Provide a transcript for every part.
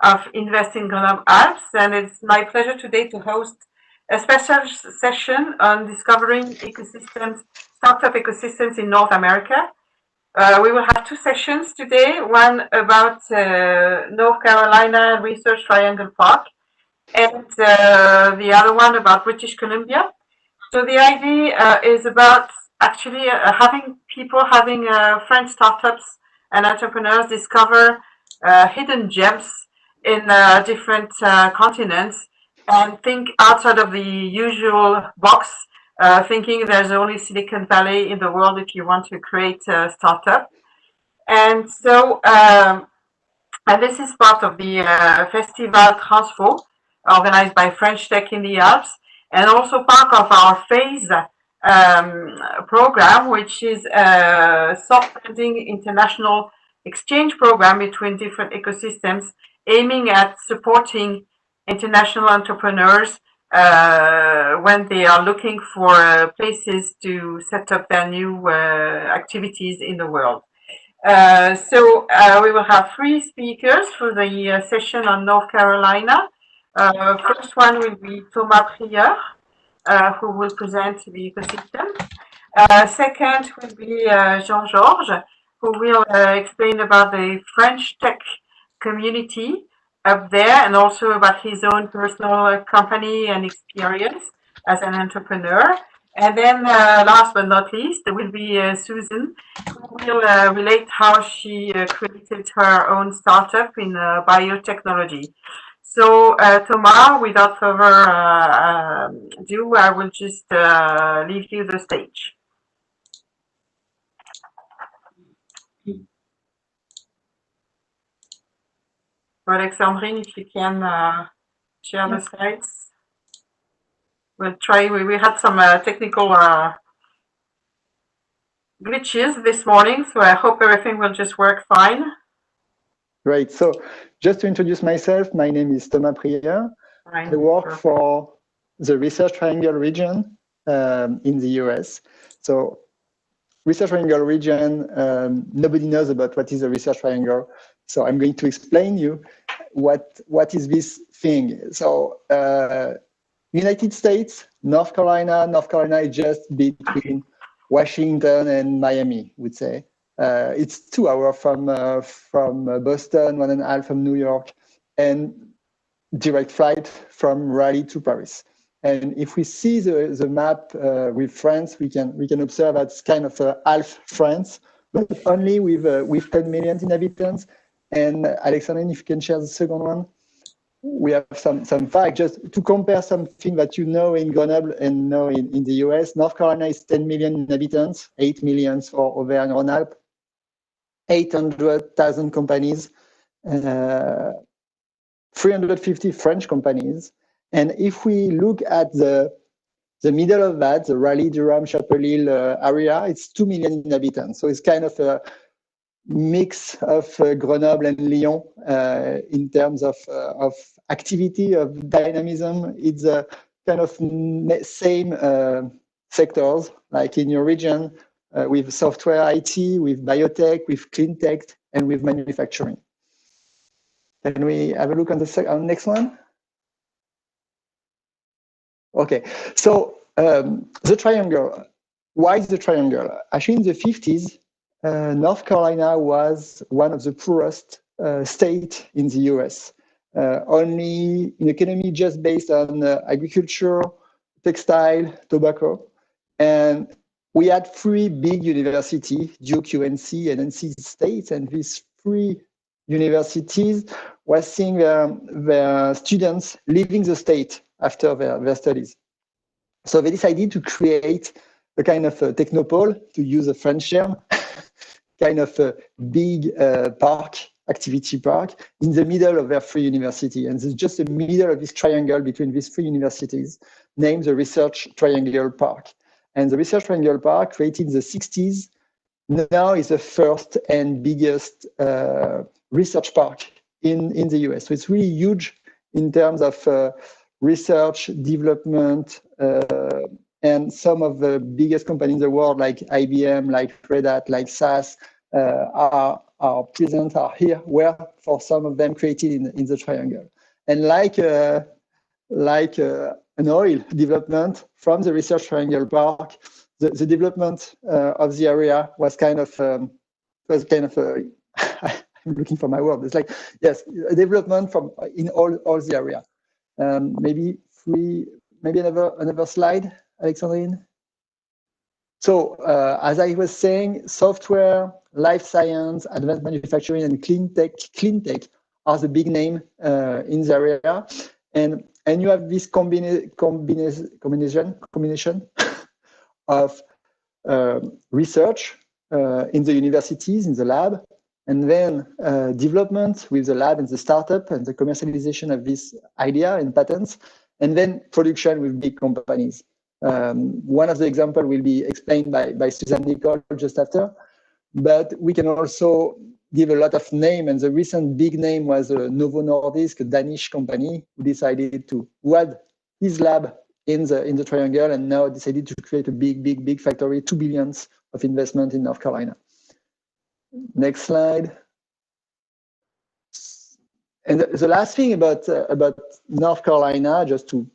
of Invest in Grenoble Alps, and it's my pleasure today to host a special session on discovering ecosystems, startup ecosystems in North America. We will have two sessions today, one about North Carolina Research Triangle Park, and the other one about British Columbia. So the idea is about actually having people, having French startups and entrepreneurs discover hidden gems in different continents and think outside of the usual box, thinking there's only Silicon Valley in the world if you want to create a startup. And so, and this is part of the Festival Transfo, organized by FAISE.tech in the Alps, and also part of our FAISE program, which is a soft landing international exchange program between different ecosystems, aiming at supporting international entrepreneurs when they are looking for places to set up their new activities in the world. So we will have three speakers for the session on North Carolina. First one will be Thomas Prieur, who will present the ecosystem. Second will be Jean-Georges, who will explain about the French tech community up there and also about his own personal company and experience as an entrepreneur. And then last but not least, there will be Susan, who will relate how she created her own startup in biotechnology. So Thomas, without further ado, I will just leave you the stage. Alexandrine, if you can share the slides. We'll try. We had some technical glitches this morning, so I hope everything will just work fine. Great. So just to introduce myself, my name is Thomas Prieur. I work for the Research Triangle region in the US. So Research Triangle region, nobody knows about what is a Research Triangle. So I'm going to explain you what is this thing. So United States, North Carolina is just between Washington and Miami, would say. It's 2 hours from Boston, 1.5 from New York, and direct flight from Raleigh to Paris. And if we see the map with France, we can observe that's kind of half France, but only with 10 million inhabitants. And Alexandrine, if you can share the second one. We have some facts just to compare something that you know in Grenoble and know in the US. North Carolina is 10 million inhabitants, 8 million for over in Rhône-Alpes, 800,000 companies, 350 French companies. And if we look at the middle of that, the Raleigh, Durham, Chapel Hill area, it's 2 million inhabitants. So it's kind of a mix of Grenoble and Lyon in terms of activity, of dynamism. It's a kind of same sectors like in your region with software IT, with biotech, with clean tech, and with manufacturing. Can we have a look on the next one? Okay, so the triangle. Why is the triangle? Actually, in the 50s, North Carolina was one of the poorest states in the US. Only an economy just based on agriculture, textile, tobacco. And we had 3 big universities, Duke, UNC, and NC State. And these 3 universities were seeing their students leaving the state after their studies. So they decided to create a kind of a technopole, to use a French term, kind of a big park, activity park, in the middle of their 3 universities. And it's just the middle of this triangle between these 3 universities, named the Research Triangle Park. And the Research Triangle Park, created in the 60s, now is the first and biggest research park in the US. So it's really huge in terms of research, development, and some of the biggest companies in the world, like IBM, like Red Hat, like SAS, are are present, are here, were for some of them created in the triangle. And like an oil development from the research triangle park, the development of the area was kind of I'm looking for my word. It's like, yes, a development from in all the area. Maybe another slide, Alexandrine. So as I was saying, software, life science, advanced manufacturing, and clean tech are the big name in the area, and you have this combination of research in the universities, in the lab, and then development with the lab and the startup and the commercialization of this idea and patents, and then production with big companies. One of the examples will be explained by Suzanne Nicole just after, but we can also give a lot of name, and the recent big name was Novo Nordisk, a Danish company who decided to add his lab in the triangle, and now decided to create a big factory, $2 billion of investment in North Carolina. Next slide. And the last thing about North Carolina, just to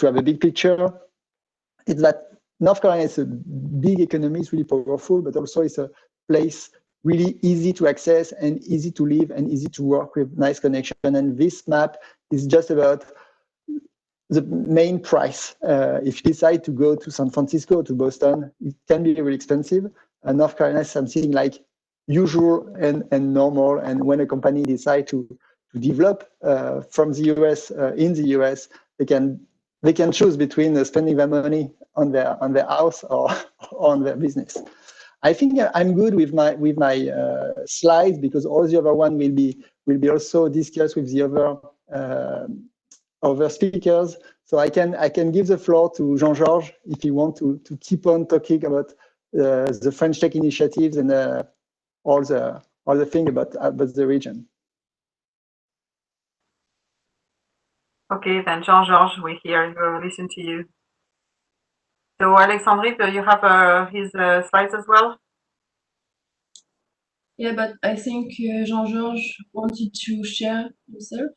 have a big picture, is that North Carolina is a big economy, it's really powerful, but also it's a place really easy to access and easy to live and easy to work with, nice connection. And this map is just about the main price. If you decide to go to San Francisco, to Boston, it can be really expensive. And North Carolina is something like usual and normal. And when a company decides to develop from the US, in the US, they can choose between spending their money on their house or on their business. I think I'm good with my slides, because all the other one will be also discussed with the other speakers. So I can give the floor to Jean-Georges if you want to keep on talking about the French Tech initiatives and all the thing about the region. Okay, then Jean-Georges, we hear you, listen to you. So Alexandrine, do you have his slides as well? Yeah, but I think Jean-Georges wanted to share himself.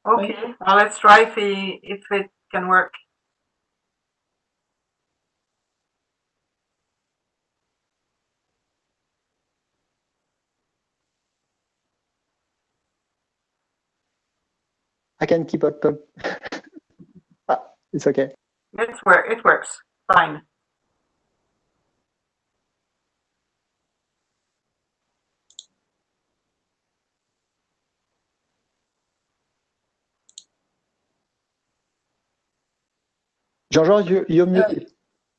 Okay, right? well, let's try if it can work. I can keep up. It's okay. It works fine. Jean-Georges, you're muted.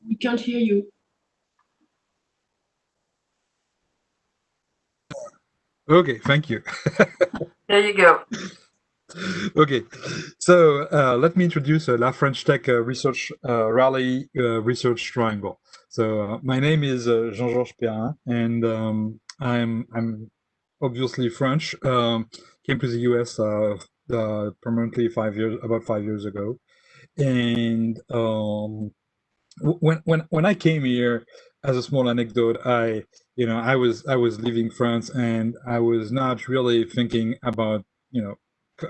We can't hear you. Okay, thank you. There you go. Okay, so let me introduce La French Tech Research Rally Research Triangle. So my name is Jean-Georges Perrin, and I'm obviously French. Came to the US permanently about 5 years ago, and when I came here, as a small anecdote, I was leaving France, and I was not really thinking about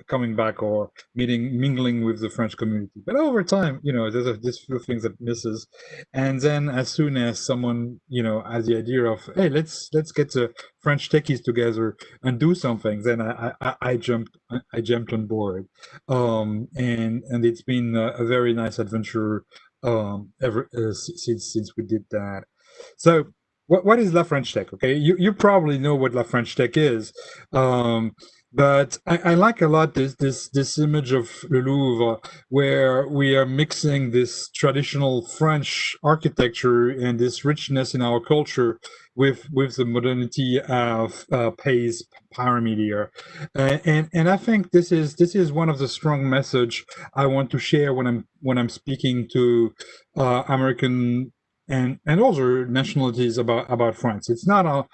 coming back or mingling with the French community. But over time, there's few things that misses, and then as soon as someone has the idea of, hey, let's get the French techies together and do something, then I jumped on board, and it's been a very nice adventure ever since we did that. So what is La French Tech? Okay, you probably know what La French Tech is, but I like a lot this image of the Louvre, where we are mixing this traditional French architecture and this richness in our culture with the modernity of FAISE pyramid here, and I think this is one of the strong message I want to share when I'm speaking to American and other nationalities about France. It's not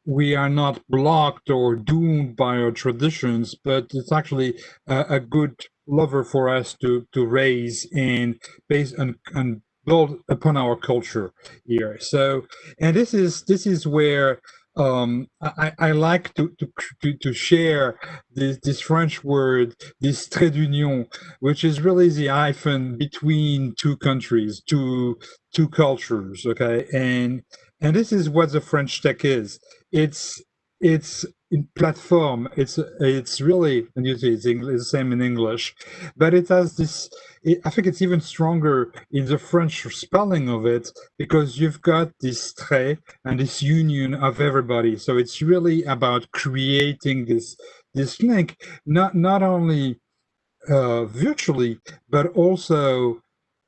we are not blocked or doomed by our traditions, but it's actually a good lever for us to raise and based on build upon our culture here. So, and this is where I like to share this French word, this trait d'union, which is really the hyphen between two countries, two cultures. Okay, and this is what the French tech is. It's in platform. It's really, and you see it's the same in English, but it has this. I think it's even stronger in the French spelling of it, because you've got this trait and this union of everybody. So it's really about creating this link, not only virtually, but also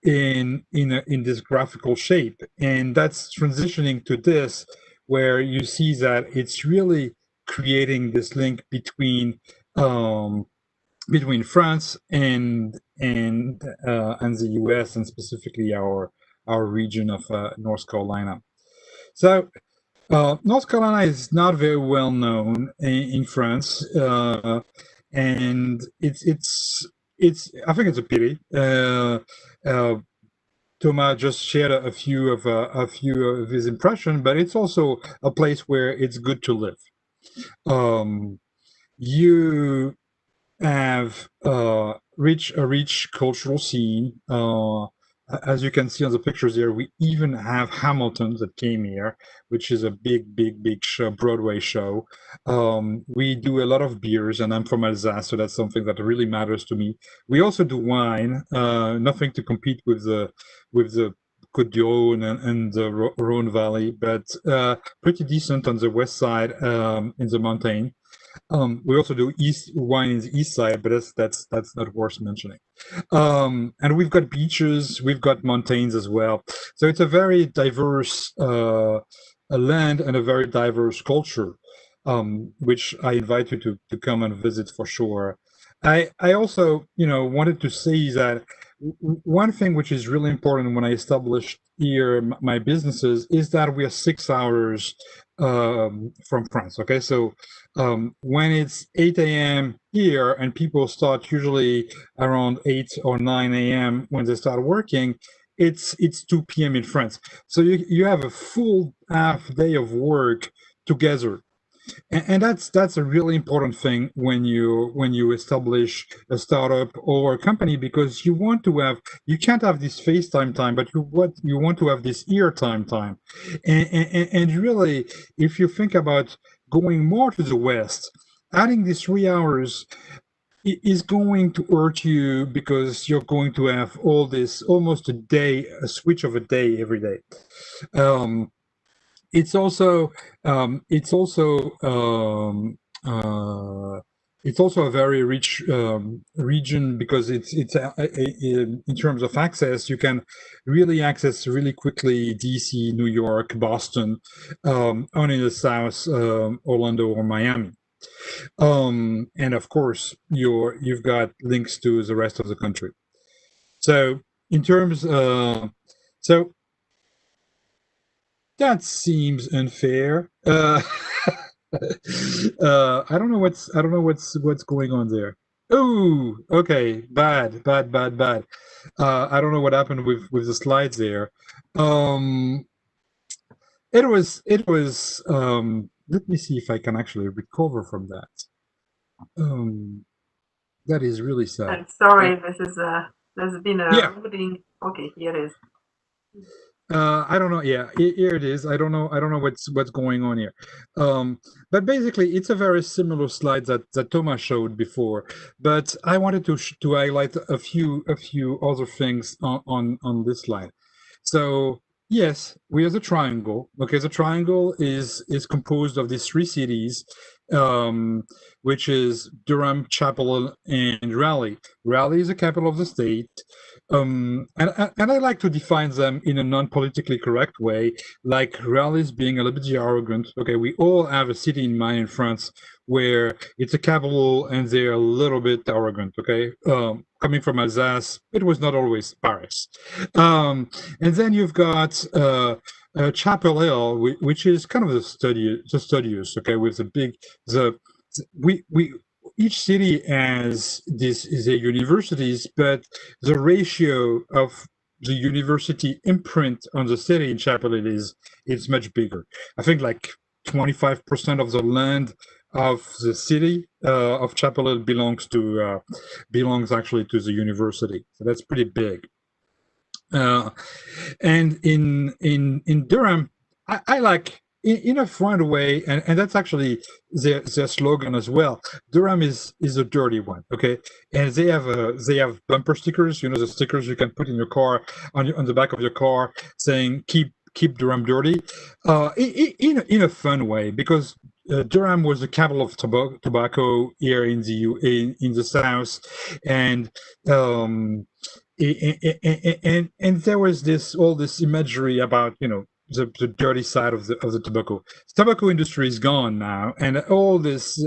in this graphical shape. And that's transitioning to this, where you see that it's really creating this link between France and the U.S., and specifically our region of North Carolina. So North Carolina is not very well known in France, and it's I think it's a pity. Thomas just shared a few of his impressions, but it's also a place where it's good to live. You have a rich cultural scene. As you can see on the pictures here, we even have Hamilton that came here, which is a big show, Broadway show. We do a lot of beers, and I'm from Alsace, so that's something that really matters to me. We also do wine, nothing to compete with the Côte d'Or and the Rhône Valley, but pretty decent on the west side, in the mountain. We also do wine in the east side, but that's not worth mentioning. And we've got beaches, we've got mountains as well. So it's a very diverse land and a very diverse culture, which I invite you to come and visit for sure. I also, wanted to say that one thing which is really important when I established here my businesses is that we are 6 hours from France. Okay, so when it's 8 a.m. here, and people start usually around 8 or 9 a.m. when they start working, it's 2 p.m. in France. So you have a full half day of work together. And that's a really important thing when you establish a startup or a company, because you can't have this FaceTime time, but you want to have this ear time. And really, if you think about going more to the west, adding these 3 hours is going to hurt you, because you're going to have all this almost a switch of a day every day. It's also a very rich region, because it's in terms of access, you can really access really quickly DC, New York, Boston, on in the south, Orlando or Miami, and of course you've got links to the rest of the country. So in terms, so that seems unfair. I don't know what's going on there. Oh, okay, bad. I don't know what happened with the slides there. It was. Let me see if I can actually recover from that. That is really sad. Sorry, there's been a loading. Okay, here it is. I don't know. Yeah, here it is. I don't know what's going on here. But basically, it's a very similar slide that Thomas showed before. But I wanted to highlight a few other things on this slide. So yes, we have the triangle. Okay, the triangle is composed of these 3 cities, which is Durham, Chapel, and Raleigh. Raleigh is the capital of the state. And I like to define them in a non-politically correct way, like Raleigh's being a little bit arrogant. Okay, we all have a city in mind in France where it's a capital and they're a little bit arrogant. Okay, coming from Alsace, it was not always Paris. And then you've got Chapel Hill, which is kind of the studious. Okay, with each city has their universities, but the ratio of university imprint on the city in Chapel Hill is much bigger. I think like 25% of the land of the city of Chapel Hill belongs actually to the university. So that's pretty big. And in Durham, I like in a fun way, and that's actually their slogan as well. Durham is a dirty one, okay? And they have bumper stickers, the stickers you can put in your car on the back of your car saying keep Durham dirty, in a fun way, because Durham was the capital of tobacco here in the South, and and there was all this imagery about the dirty side of the tobacco. The tobacco industry is gone now, and all this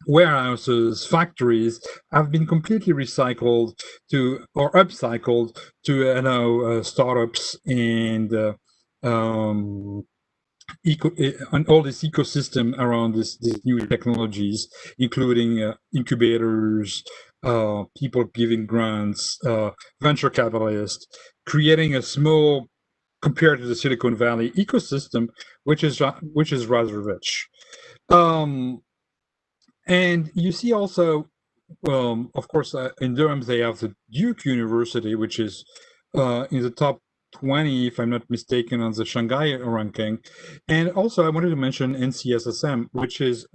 warehouses, factories have been completely recycled or upcycled to startups and and all this ecosystem around these new technologies, including incubators, people giving grants, venture capitalists, creating a small, compared to the Silicon Valley ecosystem, which is rather rich. And you see also, of course, in Durham they have the Duke University, which is in the top 20, if I'm not mistaken, on the Shanghai ranking. And also I wanted to mention NCSSM, which is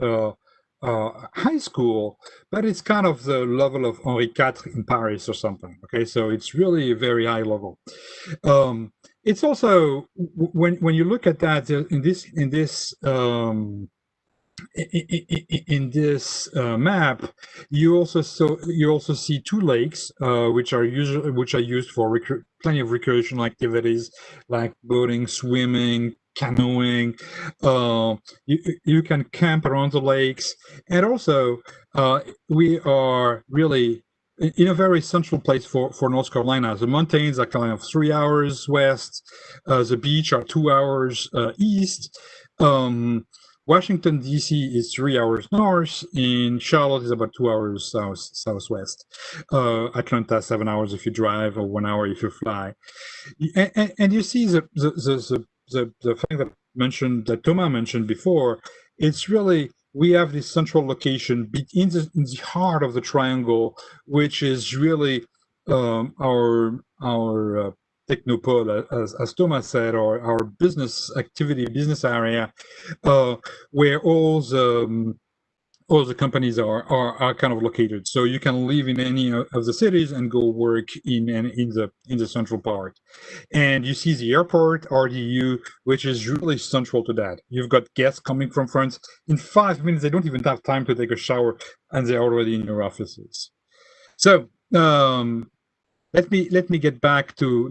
high school, but it's kind of the level of Henri IV in Paris or something. Okay, so it's really a very high level. It's also, when you look at that in this map, you also see two lakes, which are used for plenty of recreational activities like boating, swimming, canoeing. You can camp around the lakes, and also we are really in a very central place for North Carolina. The mountains are kind of 3 hours west. The beach are 2 hours east. Washington, D.C. is 3 hours north, and Charlotte is about 2 hours southwest. Atlanta, 7 hours if you drive, or 1 hour if you fly. And you see the thing that Thomas mentioned before. It's really, we have this central location in the heart of the triangle, which is really our technopole, as Thomas said, or our business area, where all the companies are kind of located. So you can live in any of the cities and go work in the central part. And you see the airport, RDU, which is really central to that. You've got guests coming from France. In 5 minutes, they don't even have time to take a shower, and they're already in your offices. So let me get back to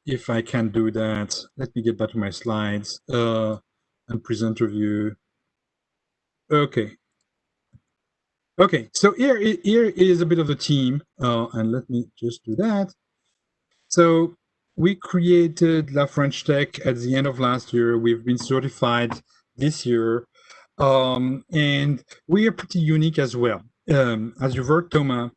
if I can do that. Let me get back to my slides and presenter view. Okay. So here is a bit of the team, and let me just do that. So we created La French Tech at the end of last year. We've been certified this year. And we are pretty unique as well. As you heard, Thomas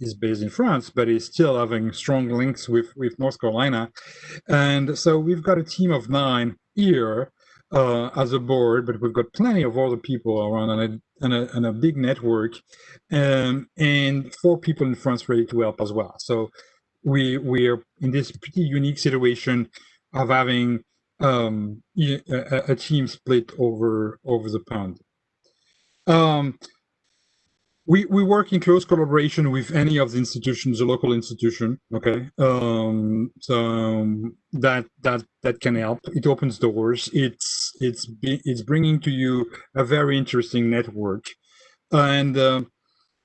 is based in France, but he's still having strong links with North Carolina. And so we've got a team of 9 here as a board, but we've got plenty of other people around and a big network, and 4 people in France ready to help as well. So we are in this pretty unique situation of having a team split over the pond. We work in close collaboration with any of the institutions, the local institution. Okay, so that can help. It opens doors. It's bringing to you a very interesting network, and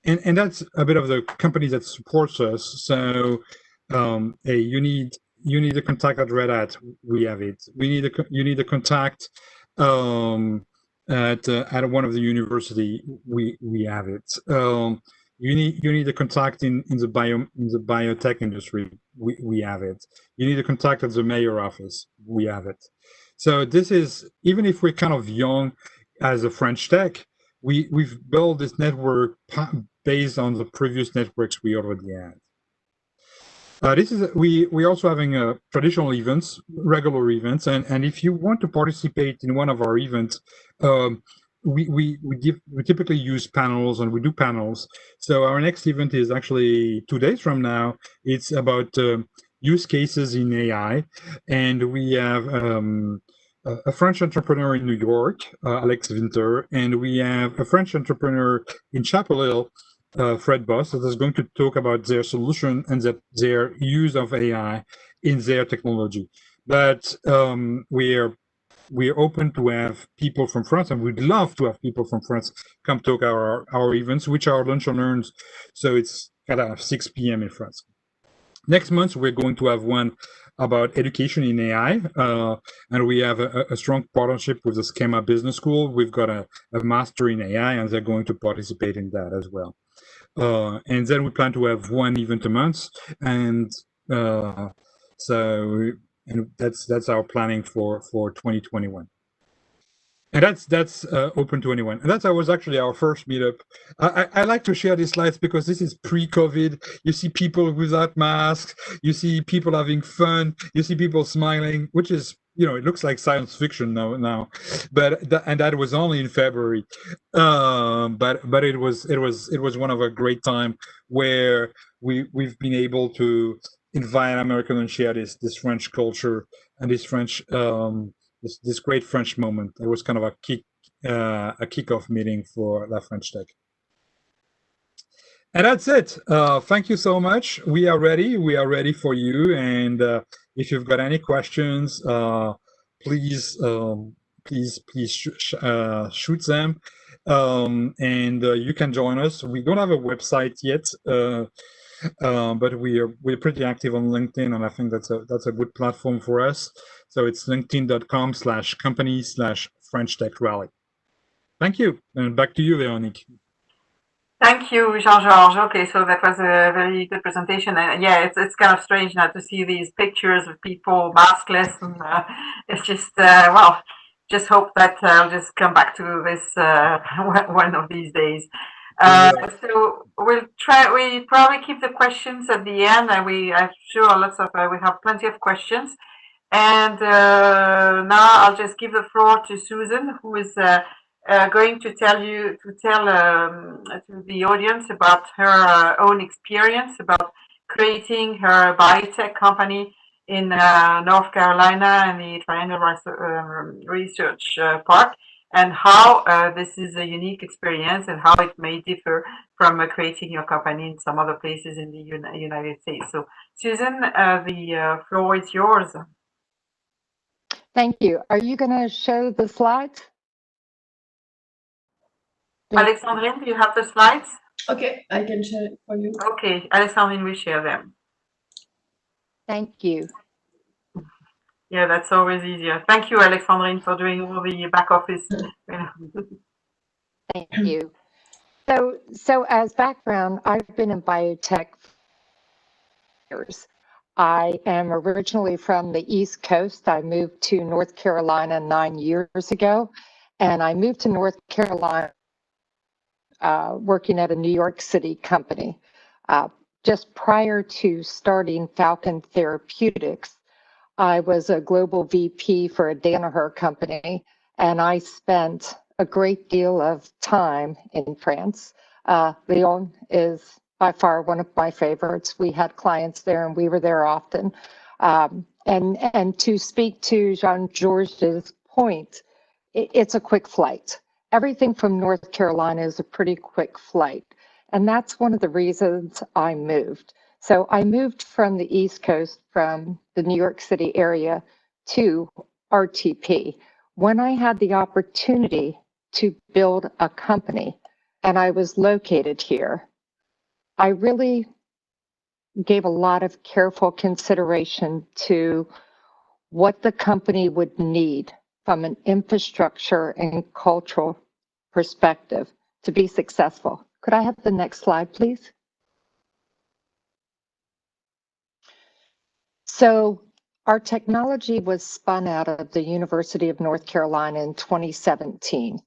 that's a bit of the company that supports us. So, hey, you need a contact at Red Hat. We have it. You need a contact at one of the university. We have it. You need a contact in the biotech industry. We have it. You need a contact at the mayor office. We have it. So this is, even if we're kind of young as a French tech, we've built this network based on the previous networks we already had. We're also having traditional events, regular events, and if you want to participate in one of our events, we typically use panels, and we do panels. So our next event is actually 2 days from now. It's about use cases in AI, and we have a French entrepreneur in New York, Alex Winter, and we have a French entrepreneur in Chapel Hill, Fred Boss, that is going to talk about their solution and their use of AI in their technology. But we're open to have people from France, and we'd love to have people from France come talk our events, which are lunch and learns. So it's at 6 p.m. in France. Next month, we're going to have one about education in AI, and we have a strong partnership with the Schema Business School. We've got a master in AI, and they're going to participate in that as well. And then we plan to have one event a month, and that's our planning for 2021. And that's open to anyone. And that was actually our first meetup. I like to share these slides because this is pre-COVID. You see people without masks. You see people having fun. You see people smiling, which is, it looks like science fiction now. But that was only in February. But it was one of a great time where we've been able to invite Americans and share this French culture and this French. This great French moment. It was kind of a kickoff meeting for La French Tech. And that's it. Thank you so much. We are ready. We are ready for you. And if you've got any questions, please shoot them. And you can join us. We don't have a website yet, but we're pretty active on LinkedIn, and I think that's a good platform for us. So it's linkedin.com/company/French Tech Rally. Thank you, and back to you, Véronique. Thank you, Jean-Georges. Okay, so that was a very good presentation, and yeah, it's kind of strange now to see these pictures of people maskless, and it's just just hope that I'll just come back to this one of these days. So we probably keep the questions at the end, and I'm sure we have plenty of questions. And now I'll just give the floor to Susan, who is going to tell to the audience about her own experience about creating her biotech company in North Carolina and the Triangle Research Park, and how this is a unique experience and how it may differ from creating your company in some other places in the United States. So, Susan, the floor is yours. Thank you. Are you going to show the slides? Alexandrine, do you have the slides? Okay, I can share it for you. Okay, Alexandrine will share them. Thank you. Yeah, that's always easier. Thank you, Alexandrine, for doing all the back office. Thank you. So as background, I've been in biotech for years. I am originally from the East Coast. I moved to North Carolina 9 years ago, and I moved to North Carolina working at a New York City company. Just prior to starting Falcon Therapeutics, I was a global VP for a Danaher company, and I spent a great deal of time in France. Lyon is by far one of my favorites. We had clients there, and we were there often. And to speak to Jean-Georges' point, it's a quick flight. Everything from North Carolina is a pretty quick flight. And that's one of the reasons I moved. So I moved from the East Coast, from the New York City area, to RTP. When I had the opportunity to build a company, and I was located here, I really gave a lot of careful consideration to what the company would need from an infrastructure and cultural perspective to be successful. Could I have the next slide, please? So Our technology was spun out of the University of North Carolina in 2017.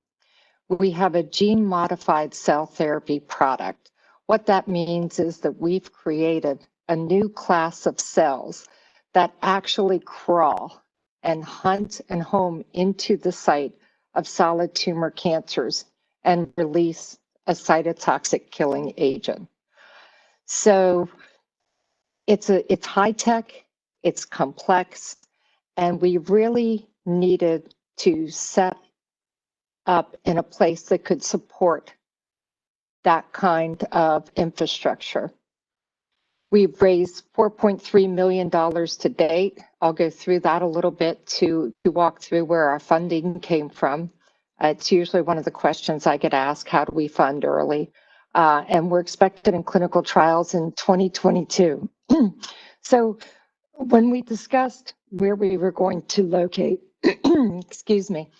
We have a gene-modified cell therapy product. What that means is that we've created a new class of cells that actually crawl and hunt and home into the site of solid tumor cancers and release a cytotoxic killing agent. So it's high tech, it's complex, and we really needed to set up in a place that could support that kind of infrastructure. We've raised $4.3 million to date. I'll go through that a little bit to walk through where our funding came from. It's usually one of the questions I get asked, how do we fund early? And we're expected in clinical trials in 2022. So when we discussed where we were going to locate, excuse me,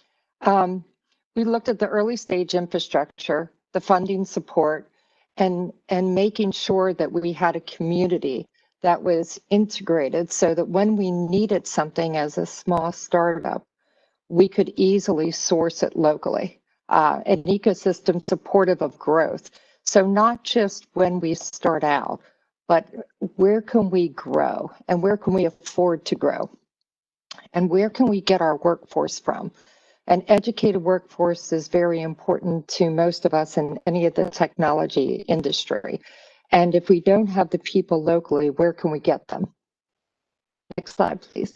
we looked at the early stage infrastructure, the funding support, and making sure that we had a community that was integrated so that when we needed something as a small startup, we could easily source it locally. An ecosystem supportive of growth. So not just when we start out, but where can we grow and where can we afford to grow? And where can we get our workforce from? An educated workforce is very important to most of us in any of the technology industry. And if we don't have the people locally, where can we get them? Next slide, please.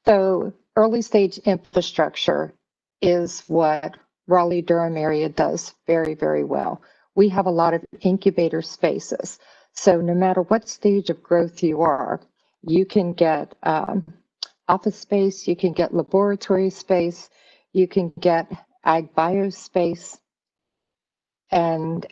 So early stage infrastructure is what Raleigh-Durham area does very, very well. We have a lot of incubator spaces. So no matter what stage of growth you are, you can get office space, you can get laboratory space, you can get ag bio space, and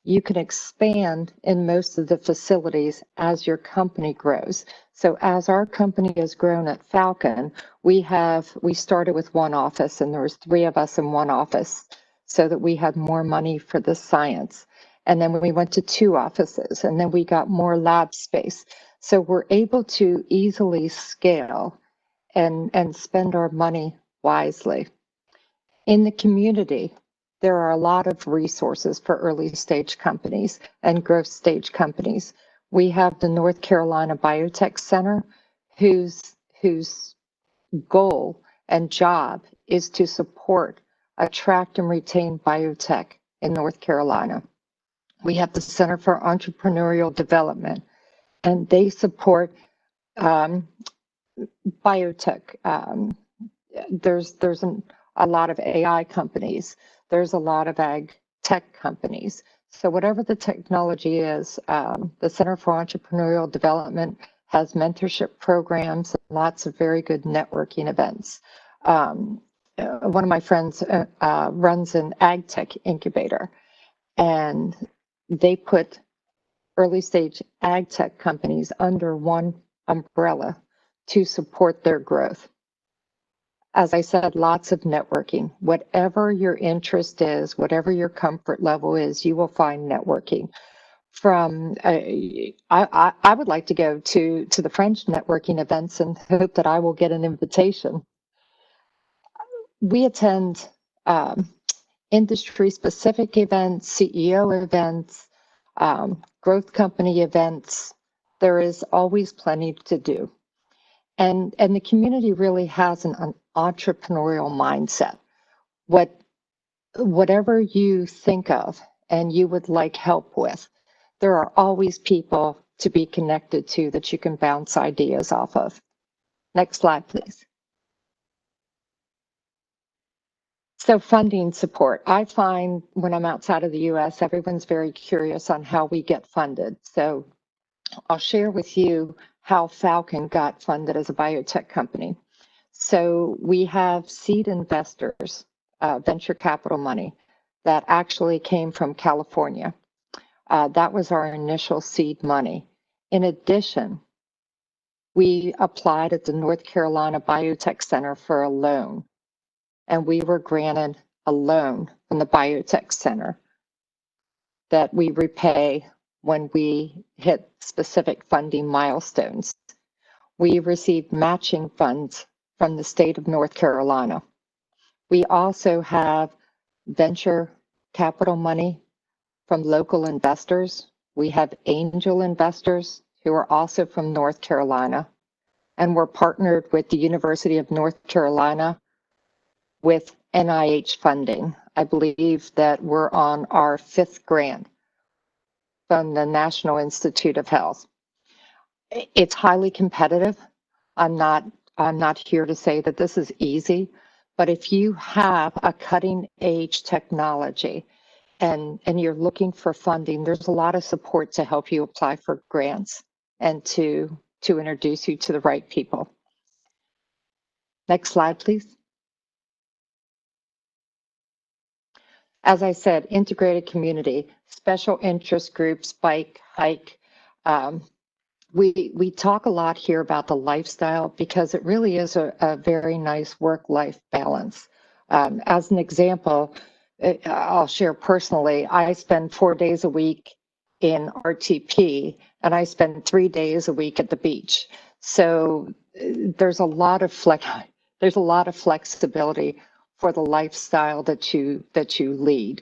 you can expand in most of the facilities as your company grows. So as our company has grown at Falcon, we started with one office and there was 3 of us in one office so that we had more money for the science. And then we went to 2 offices and then we got more lab space. So we're able to easily scale and spend our money wisely. In the community, there are a lot of resources for early stage companies and growth stage companies. We have the North Carolina Biotech Center, whose goal and job is to support, attract, and retain biotech in North Carolina. We have the Center for Entrepreneurial Development, and they support biotech. There's a lot of AI companies. There's a lot of ag tech companies. So whatever the technology is, the Center for Entrepreneurial Development has mentorship programs, lots of very good networking events. One of my friends runs an ag tech incubator, and they put early stage ag tech companies under one umbrella to support their growth. As I said, lots of networking. Whatever your interest is, whatever your comfort level is, you will find networking. From I would like to go to the French networking events and hope that I will get an invitation. We attend industry-specific events, CEO events, growth company events. There is always plenty to do. And the community really has an entrepreneurial mindset. Whatever you think of and you would like help with, there are always people to be connected to that you can bounce ideas off of. Next slide, please. So funding support. I find when I'm outside of the US, everyone's very curious on how we get funded. So I'll share with you how Falcon got funded as a biotech company. So we have seed investors, venture capital money that actually came from California. That was our initial seed money. In addition, we applied at the North Carolina Biotech Center for a loan, and we were granted a loan from the Biotech Center that we repay when we hit specific funding milestones. We received matching funds from the state of North Carolina. We also have venture capital money from local investors. We have angel investors who are also from North Carolina. And we're partnered with the University of North Carolina with NIH funding. I believe that we're on our 5th grant from the National Institute of Health. It's highly competitive. I'm not here to say that this is easy, but if you have a cutting edge technology and you're looking for funding, there's a lot of support to help you apply for grants and to introduce you to the right people. Next slide, please. As I said, integrated community, special interest groups, bike, hike. We talk a lot here about the lifestyle because it really is a very nice work-life balance. As an example, I'll share personally, I spend 4 days a week in RTP and I spend 3 days a week at the beach. So there's a lot of flexibility for the lifestyle that you lead.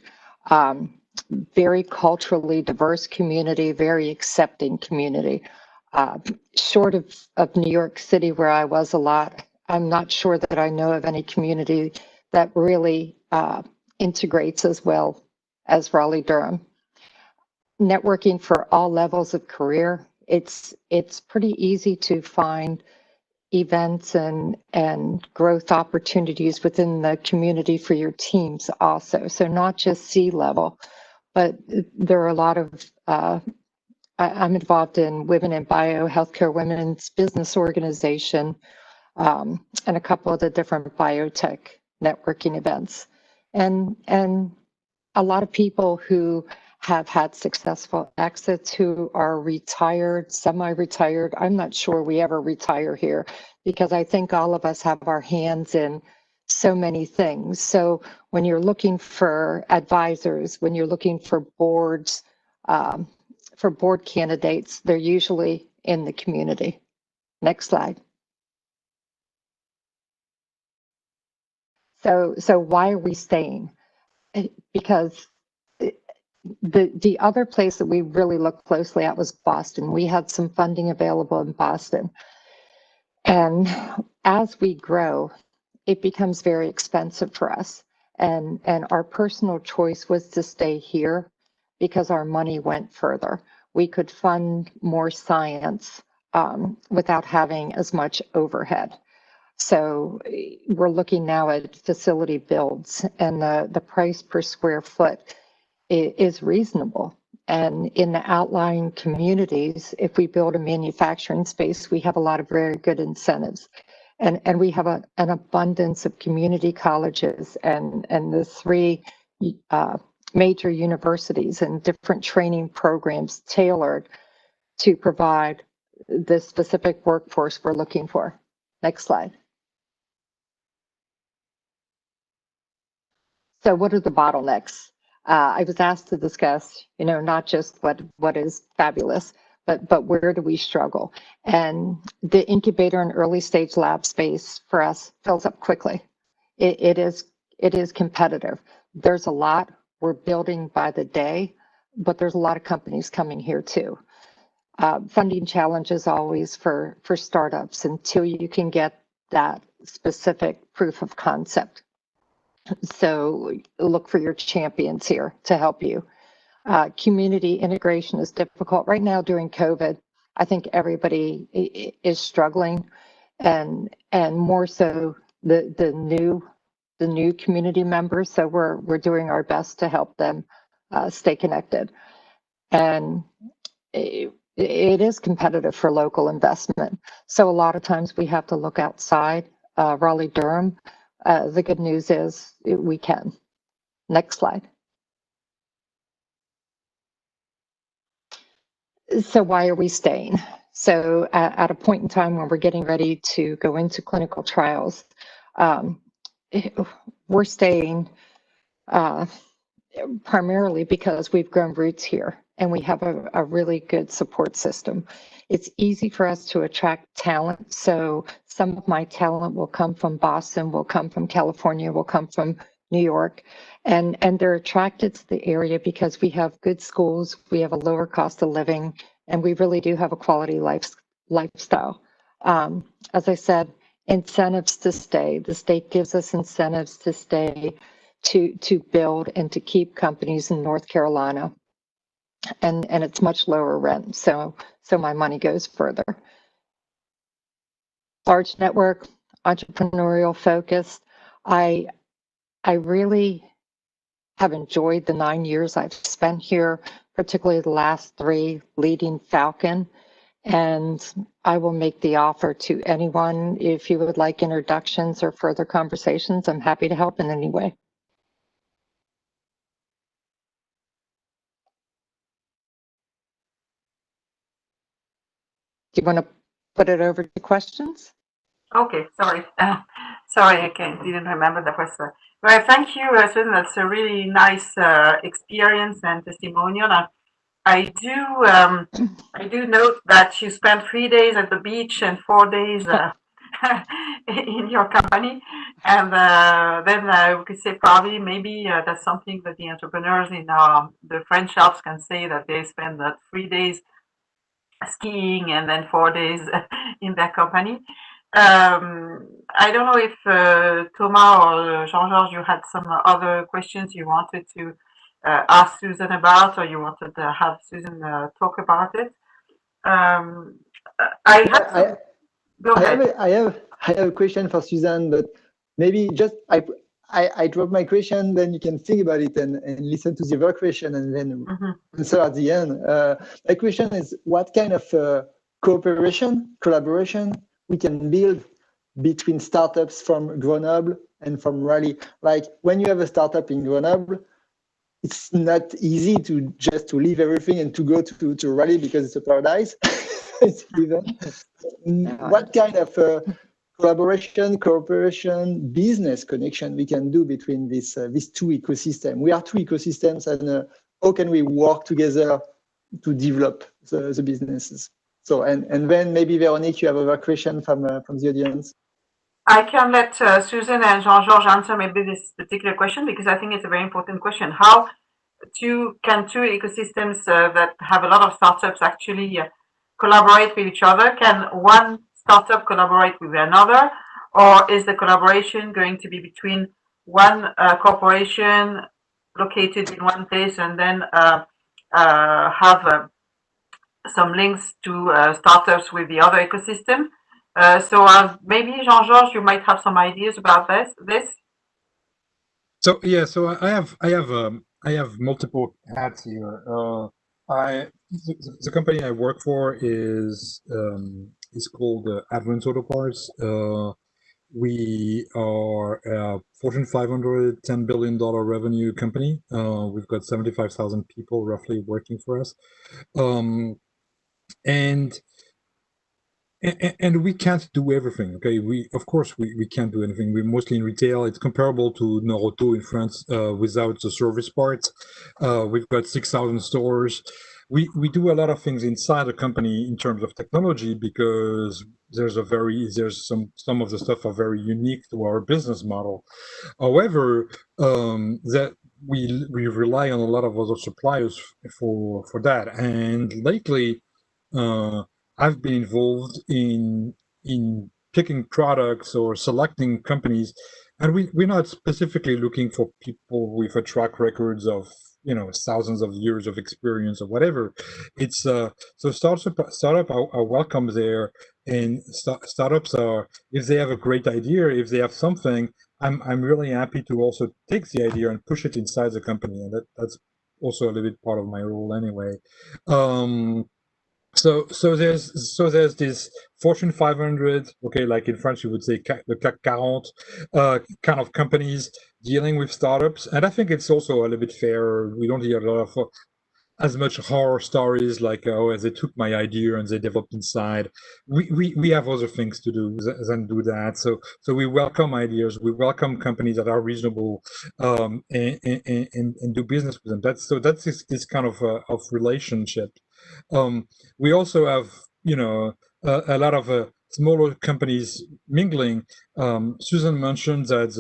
Very culturally diverse community, very accepting community. Short of New York City, where I was a lot, I'm not sure that I know of any community that really integrates as well as Raleigh-Durham. Networking for all levels of career. It's pretty easy to find events and growth opportunities within the community for your teams also. So not just C-level, but there are a lot of I'm involved in Women in Bio, Healthcare Women's Business Organization, and a couple of the different biotech networking events. And a lot of people who have had successful exits who are retired, semi-retired. I'm not sure we ever retire here because I think all of us have our hands in so many things. So when you're looking for advisors, when you're looking for boards, for board candidates, they're usually in the community. Next slide. So why are we staying? Because the other place that we really looked closely at was Boston. We had some funding available in Boston. And as we grow, it becomes very expensive for us. And our personal choice was to stay here because our money went further. We could fund more science without having as much overhead. So we're looking now at facility builds, and the price per square foot is reasonable. And in the outlying communities, if we build a manufacturing space, we have a lot of very good incentives. And we have an abundance of community colleges and the 3 major universities and different training programs tailored to provide the specific workforce we're looking for. Next slide. So what are the bottlenecks? I was asked to discuss, not just what is fabulous, but where do we struggle? And the incubator and early stage lab space for us fills up quickly. It is competitive. There's a lot. We're building by the day, but there's a lot of companies coming here too. Funding challenges always for startups until you can get that specific proof of concept. So look for your champions here to help you. Community integration is difficult right now during COVID. I think everybody is struggling, and more so the new community members. So we're doing our best to help them stay connected. And it is competitive for local investment. So a lot of times we have to look outside Raleigh-Durham. The good news is we can. Next slide. So why are we staying? So at a point in time when we're getting ready to go into clinical trials, we're staying primarily because we've grown roots here. and we have a really good support system. It's easy for us to attract talent. So some of my talent will come from Boston, will come from California, will come from New York, and they're attracted to the area because we have good schools, we have a lower cost of living, and we really do have a quality lifestyle. As I said, incentives to stay. The state gives us incentives to stay, to build and to keep companies in North Carolina. And it's much lower rent, so my money goes further. Large network, entrepreneurial focused. I really have enjoyed the 9 years I've spent here, particularly the last 3 leading Falcon. And I will make the offer to anyone. If you would like introductions or further conversations, I'm happy to help in any way. Do you want to put it over to questions? Okay, sorry. Sorry, I didn't remember the question. Well, thank you, Susan. That's a really nice experience and testimonial. I do note that you spent 3 days at the beach and 4 days in your company, and then we could say probably maybe that's something that the entrepreneurs in the French Alps can say, that they spend 3 days skiing and then 4 days in their company. I don't know if Thomas or Jean-Georges, you had some other questions you wanted to ask Susan about, or you wanted to have Susan talk about it. Go ahead. I have a question for Susan, but maybe just I drop my question, then you can think about it and listen to the other question and then answer at the end. My question is, what kind of collaboration we can build between startups from Grenoble and from Raleigh? Like when you have a startup in Grenoble, it's not easy to leave everything and to go to Raleigh because it's a paradise. What kind of collaboration, cooperation, business connection we can do between these 2 ecosystems? We are 2 ecosystems, and how can we work together to develop the businesses? So, and then maybe Veronique, you have a question from the audience. I can let Susan and Jean-Georges answer maybe this particular question, because I think it's a very important question. How can 2 ecosystems that have a lot of startups actually collaborate with each other? Can one startup collaborate with another, or is the collaboration going to be between one corporation located in one place and then have some links to startups with the other ecosystem? So maybe Jean-Georges, you might have some ideas about this. So yeah, so I have multiple hats here. The company I work for is called Advanced Auto Parts. We are a Fortune 500, $10 billion revenue company. We've got 75,000 people roughly working for us, and we can't do everything. Okay, of course we can't do anything. We're mostly in retail. It's comparable to Noroto in France without the service part. We've got 6,000 stores. We do a lot of things inside the company in terms of technology, because some of the stuff are very unique to our business model. However, that we rely on a lot of other suppliers for that. And lately, I've been involved in picking products or selecting companies, and we're not specifically looking for people with a track records of thousands of years of experience or whatever. It's so startup are welcome there, and startups are, if they have a great idea, if they have something, I'm really happy to also take the idea and push it inside the company, and that's also a little bit part of my role anyway. So there's this Fortune 500, okay, like in French you would say the CAC 40 kind of companies dealing with startups, and I think it's also a little bit fair. We don't hear a lot of as much horror stories like, oh, they took my idea and they developed inside. We have other things to do than do that. So we welcome ideas, we welcome companies that are reasonable, and do business with them. That's this kind of relationship. We also have, a lot of smaller companies mingling. Susan mentioned that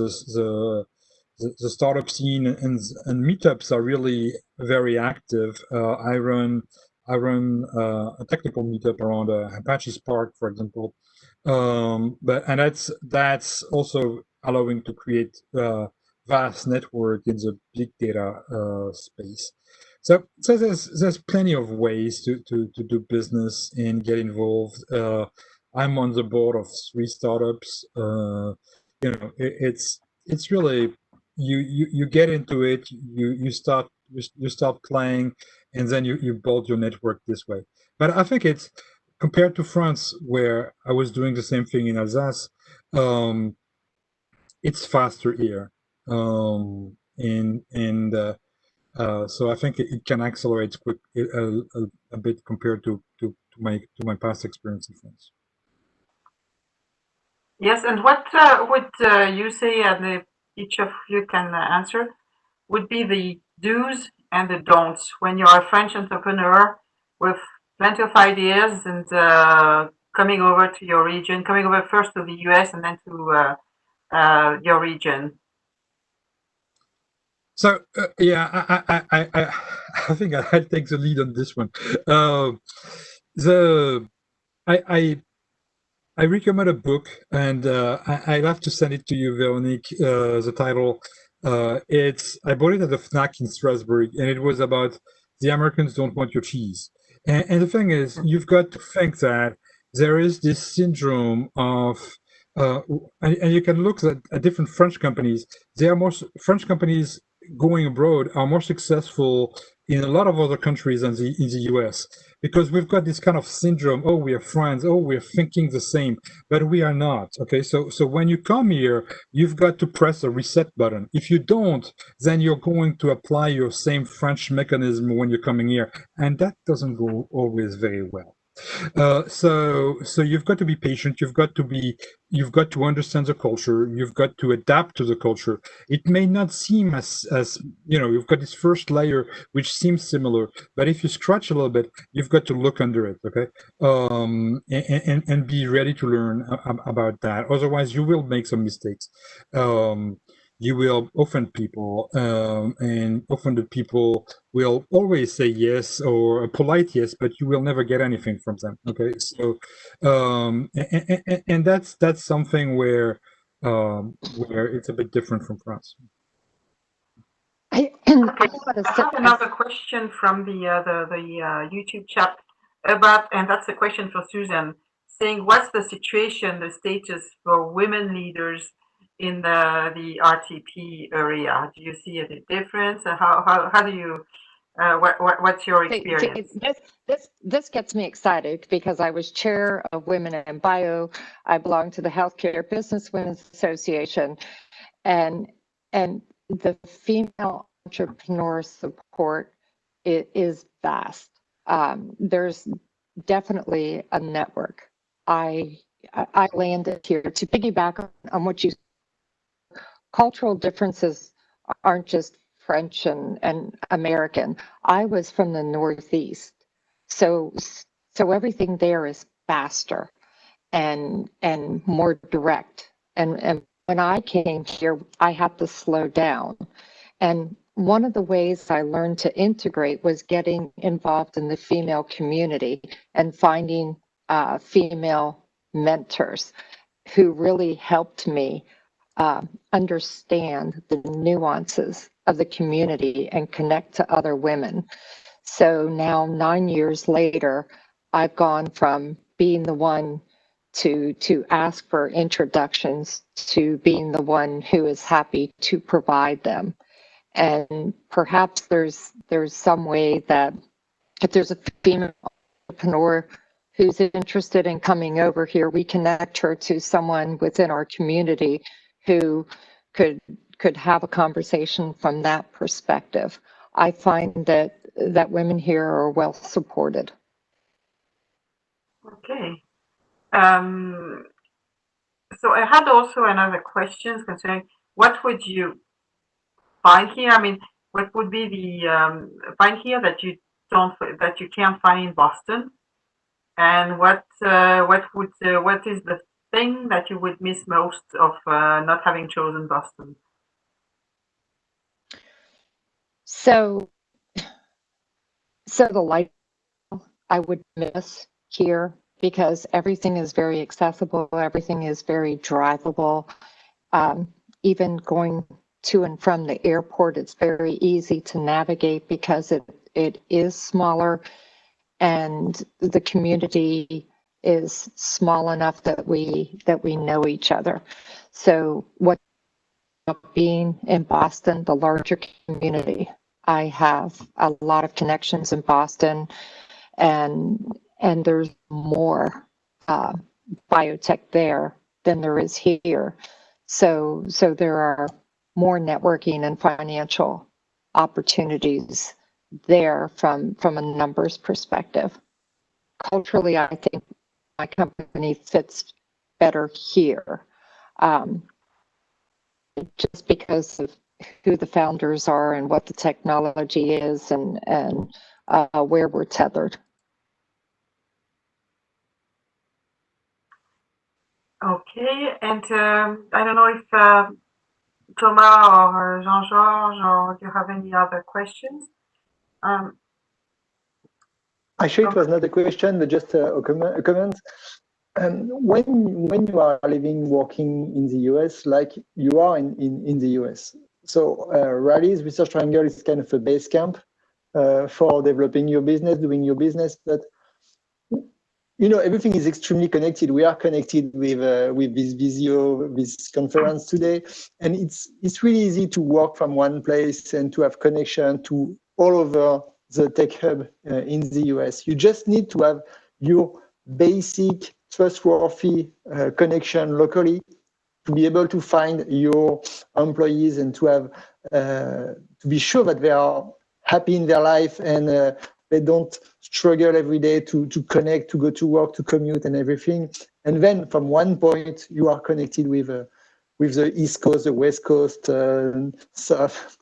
the startup scene and meetups are really very active. I run a technical meetup around Apache Spark, for example, and that's also allowing to create vast network in the big data space. So there's plenty of ways to do business and get involved. I'm on the board of 3 startups. It's really you get into it, you start playing, and then you build your network this way. But I think it's, compared to France, where I was doing the same thing in Alsace, it's faster here, so I think it can accelerate quick a bit compared to my past experience in France. Yes, and what would you say, and each of you can answer, would be the do's and the don'ts when you are a French entrepreneur with plenty of ideas and coming over to your region, coming over first to the US and then to your region? So yeah, I think I'll take the lead on this one. I recommend a book, and I'll have to send it to you, Veronique. The title, I bought it at the FNAC in Strasbourg, and it was about the Americans don't want your cheese. And the thing is, you've got to think that there is this syndrome of, and you can look at different French companies. French companies going abroad are more successful in a lot of other countries than in the US, because we've got this kind of syndrome. Oh, we are friends. Oh, we're thinking the same, but we are not. Okay, so when you come here, you've got to press a reset button. If you don't, then you're going to apply your same French mechanism when you're coming here, and that doesn't go always very well. So you've got to be patient. You've got to understand the culture. You've got to adapt to the culture. It may not seem as you've got this first layer which seems similar, but if you scratch a little bit, you've got to look under it. Okay, and be ready to learn about that. Otherwise, you will make some mistakes. You will offend people, and offended people will always say yes, or a polite yes, but you will never get anything from them. Okay, so and that's something where it's a bit different from France. I have another question from the YouTube chat about, and that's a question for Susan, saying what's the situation, the status for women leaders in the RTP area? Do you see any difference? How do you what's your experience? This gets me excited because I was chair of Women in Bio. I belong to the Healthcare Business Women's Association, and the female entrepreneur support is vast. There's definitely a network. I landed here to piggyback on what you said. Cultural differences aren't just French and American. I was from the Northeast, so everything there is faster and more direct. And when I came here, I had to slow down. And one of the ways I learned to integrate was getting involved in the female community and finding female mentors who really helped me understand the nuances of the community and connect to other women. So now, 9 years later, I've gone from being the one to ask for introductions to being the one who is happy to provide them. And perhaps there's some way that if there's a female entrepreneur who's interested in coming over here, we connect her to someone within our community who could have a conversation from that perspective. I find that that women here are well supported. Okay. So I had also another question concerning what would you find here? I mean, what would be the find here that you can't find in Boston? And what is the thing that you would miss most of not having chosen Boston? So the life I would miss here, because everything is very accessible, everything is very drivable. Even going to and from the airport, it's very easy to navigate because it is smaller, and the community is small enough that we know each other. So what being in Boston, the larger community, I have a lot of connections in Boston, and there's more biotech there than there is here. So there are more networking and financial opportunities there from a numbers perspective. Culturally, I think my company fits better here, just because of who the founders are and what the technology is, and where we're tethered. Okay, and I don't know if Thomas or Jean-Georges, or do you have any other questions? Actually, it was not a question, but just a comment. When you are living, working in the US, like you are in the US, so Rally's Research Triangle is kind of a base camp for developing your business, doing your business. But you know, everything is extremely connected. We are connected with this Visio, this conference today, and it's really easy to work from one place and to have connection to all over the tech hub in the US. You just need to have your basic trustworthy connection locally to be able to find your employees and to have to be sure that they are happy in their life and they don't struggle every day to connect, to go to work, to commute and everything. And then from one point, you are connected with the East Coast, the West Coast, South,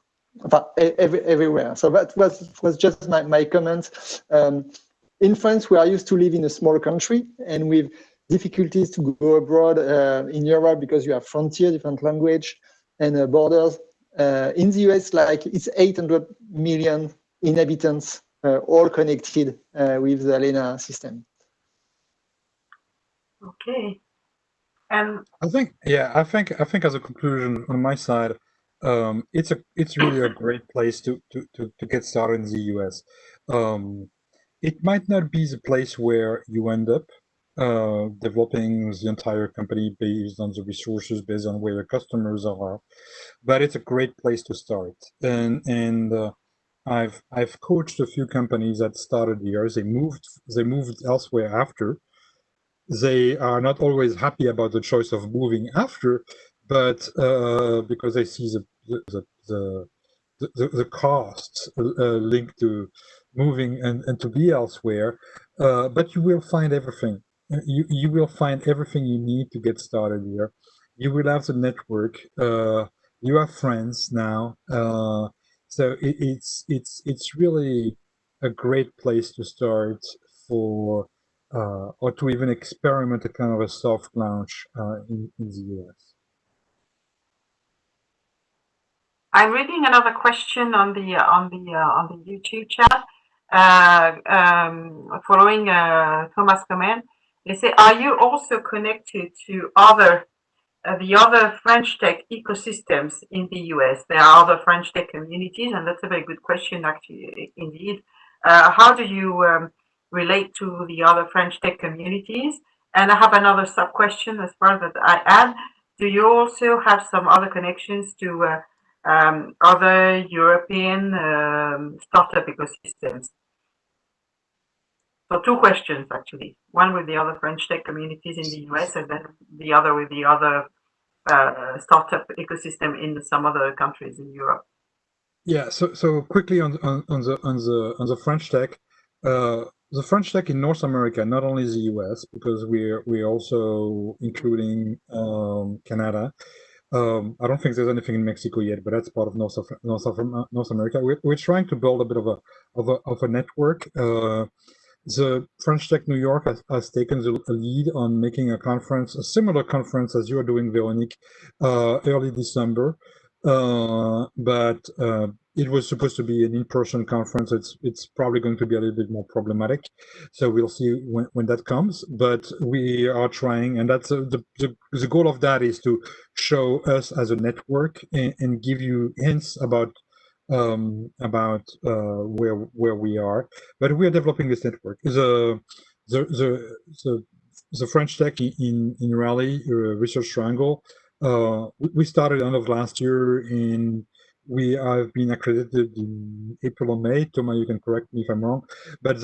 everywhere. So that was just my comments. In France, we are used to live in a small country and with difficulties to go abroad in Europe because you have frontier, different language and borders. In the US, like it's 800 million inhabitants, all connected with the ALENA system. Okay, and I think as a conclusion on my side, it's really a great place to get started in the US. It might not be the place where you end up developing the entire company based on the resources, based on where your customers are, but it's a great place to start. And I've coached a few companies that started here. They moved elsewhere after. They are not always happy about the choice of moving after, but because they see the costs linked to moving and to be elsewhere. But you will find everything. You will find everything you need to get started here. You will have the network. You have friends now. So it's really a great place to start for. Or to even experiment a kind of a soft launch in the US. I'm reading another question on the YouTube chat. Following Thomas' comment, they say, "Are you also connected to the other French tech ecosystems in the US? There are other French tech communities," and that's a very good question, actually, indeed. How do you relate to the other French tech communities? And I have another sub question as far that I add. Do you also have some other connections to other European startup ecosystems? So two questions, actually. One with the other French tech communities in the US, and then the other with the other startup ecosystem in some other countries in Europe. Yeah. So quickly on the French tech, the French tech in North America, not only the US, because we're also including Canada. I don't think there's anything in Mexico yet, but that's part of North America. We're trying to build a bit of a network. The French Tech New York has taken the lead on making a conference, a similar conference as you are doing, Veronique, early December. But it was supposed to be an in-person conference. It's probably going to be a little bit more problematic. So we'll see when that comes. But we are trying, and that's the goal of that is to show us as a network and give you hints about where we are, but we are developing this network. The French Tech in Raleigh Research Triangle, we started end of last year, and we have been accredited in April or May. Thomas, you can correct me if I'm wrong, but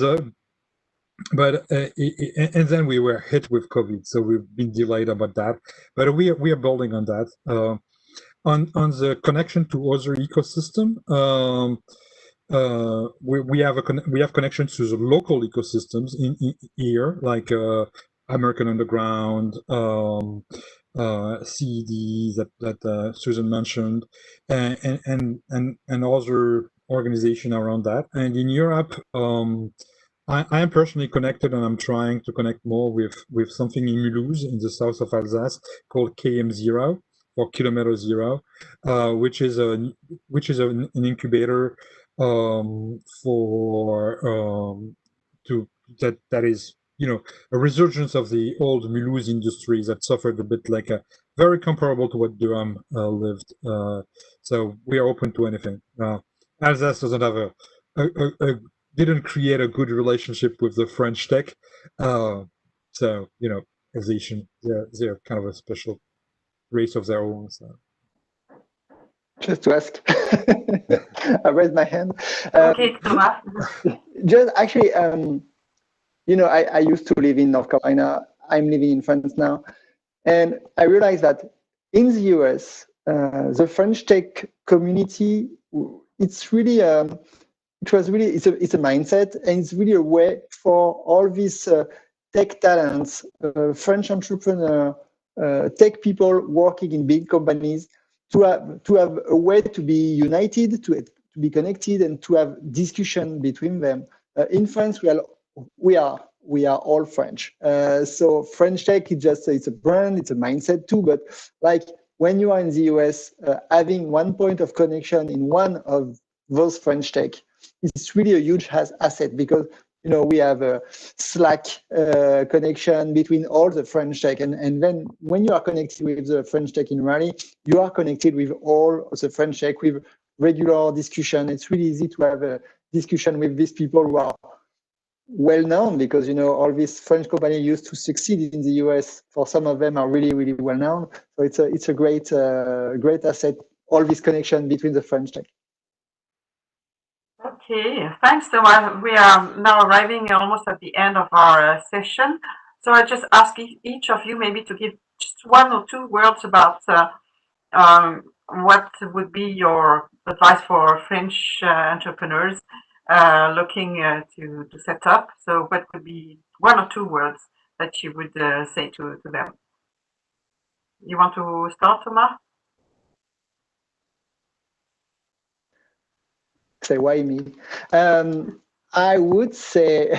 and then we were hit with COVID, so we've been delayed about that. But we are building on that. On the connection to other ecosystem, we have connections to the local ecosystems in here, like American Underground, CED that Susan mentioned, and other organization around that. And in Europe, I am personally connected, and I'm trying to connect more with something in Mulhouse in the south of Alsace called KM0. Or Kilometer Zero, which is an incubator that is, you know, a resurgence of the old Mulhouse industries that suffered a bit, like very comparable to what Durham lived. So we are open to anything. Alsace doesn't have didn't create a good relationship with the French tech, so you know, Alsatian, they're kind of a special race of their own. So. Just to ask, I raised my hand. Okay, Thomas. Just actually, you know, I used to live in North Carolina. I'm living in France now, and I realized that in the US, the French tech community, it's really, it's a mindset, and it's really a way for all these tech talents, French entrepreneurs, tech people working in big companies to have a way to be united, to be connected, and to have discussion between them. In France, we are all French. So French tech is just, it's a brand, it's a mindset too. But like when you are in the US, having one point of connection in one of those French tech, it's really a huge asset, because you know, we have a Slack connection between all the French tech. And then when you are connected with the French tech in Raleigh, you are connected with all the French tech with regular discussion. It's really easy to have a discussion with these people who are well known, because, you know, all these French companies used to succeed in the US. For some of them are really, really well known. So it's a great asset, all this connection between the French tech. Okay, thanks, Thomas. We are now arriving almost at the end of our session. So I just ask each of you maybe to give just one or two words about what would be your advice for French entrepreneurs looking to set up. So what would be one or two words that you would say to them? You want to start, Thomas? Say, why me? I would say,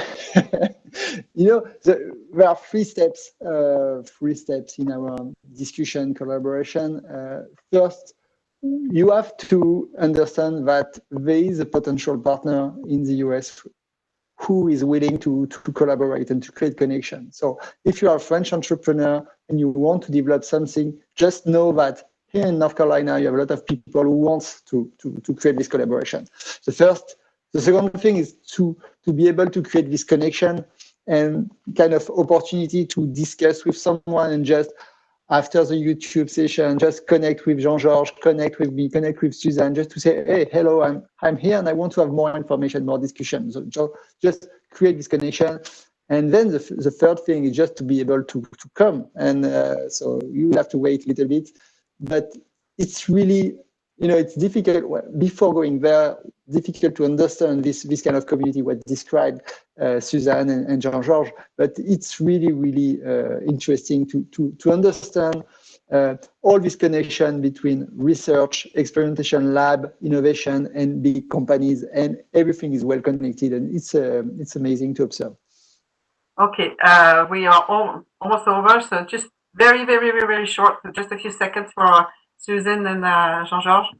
you know, there are three steps in our discussion, collaboration. First, you have to understand that there is a potential partner in the US who is willing to collaborate and to create connection. So if you are a French entrepreneur and you want to develop something, just know that here in North Carolina, you have a lot of people who want to create this collaboration. The second thing is to be able to create this connection and kind of opportunity to discuss with someone, and just after the YouTube session, just connect with Jean-Georges, connect with me, connect with Suzanne, just to say, hey, hello, I'm here and I want to have more information, more discussion. So just create this connection. And then the third thing is just to be able to come. And so you have to wait a little bit, but it's really it's difficult before going there, difficult to understand this kind of community, what described Suzanne and Jean-Georges, but it's really, really interesting to understand all this connection between research, experimentation lab, innovation, and big companies, and everything is well connected, and it's amazing to observe. Okay, we are almost over, so just very, very, very, very short, just a few seconds for Susan and Jean-Georges.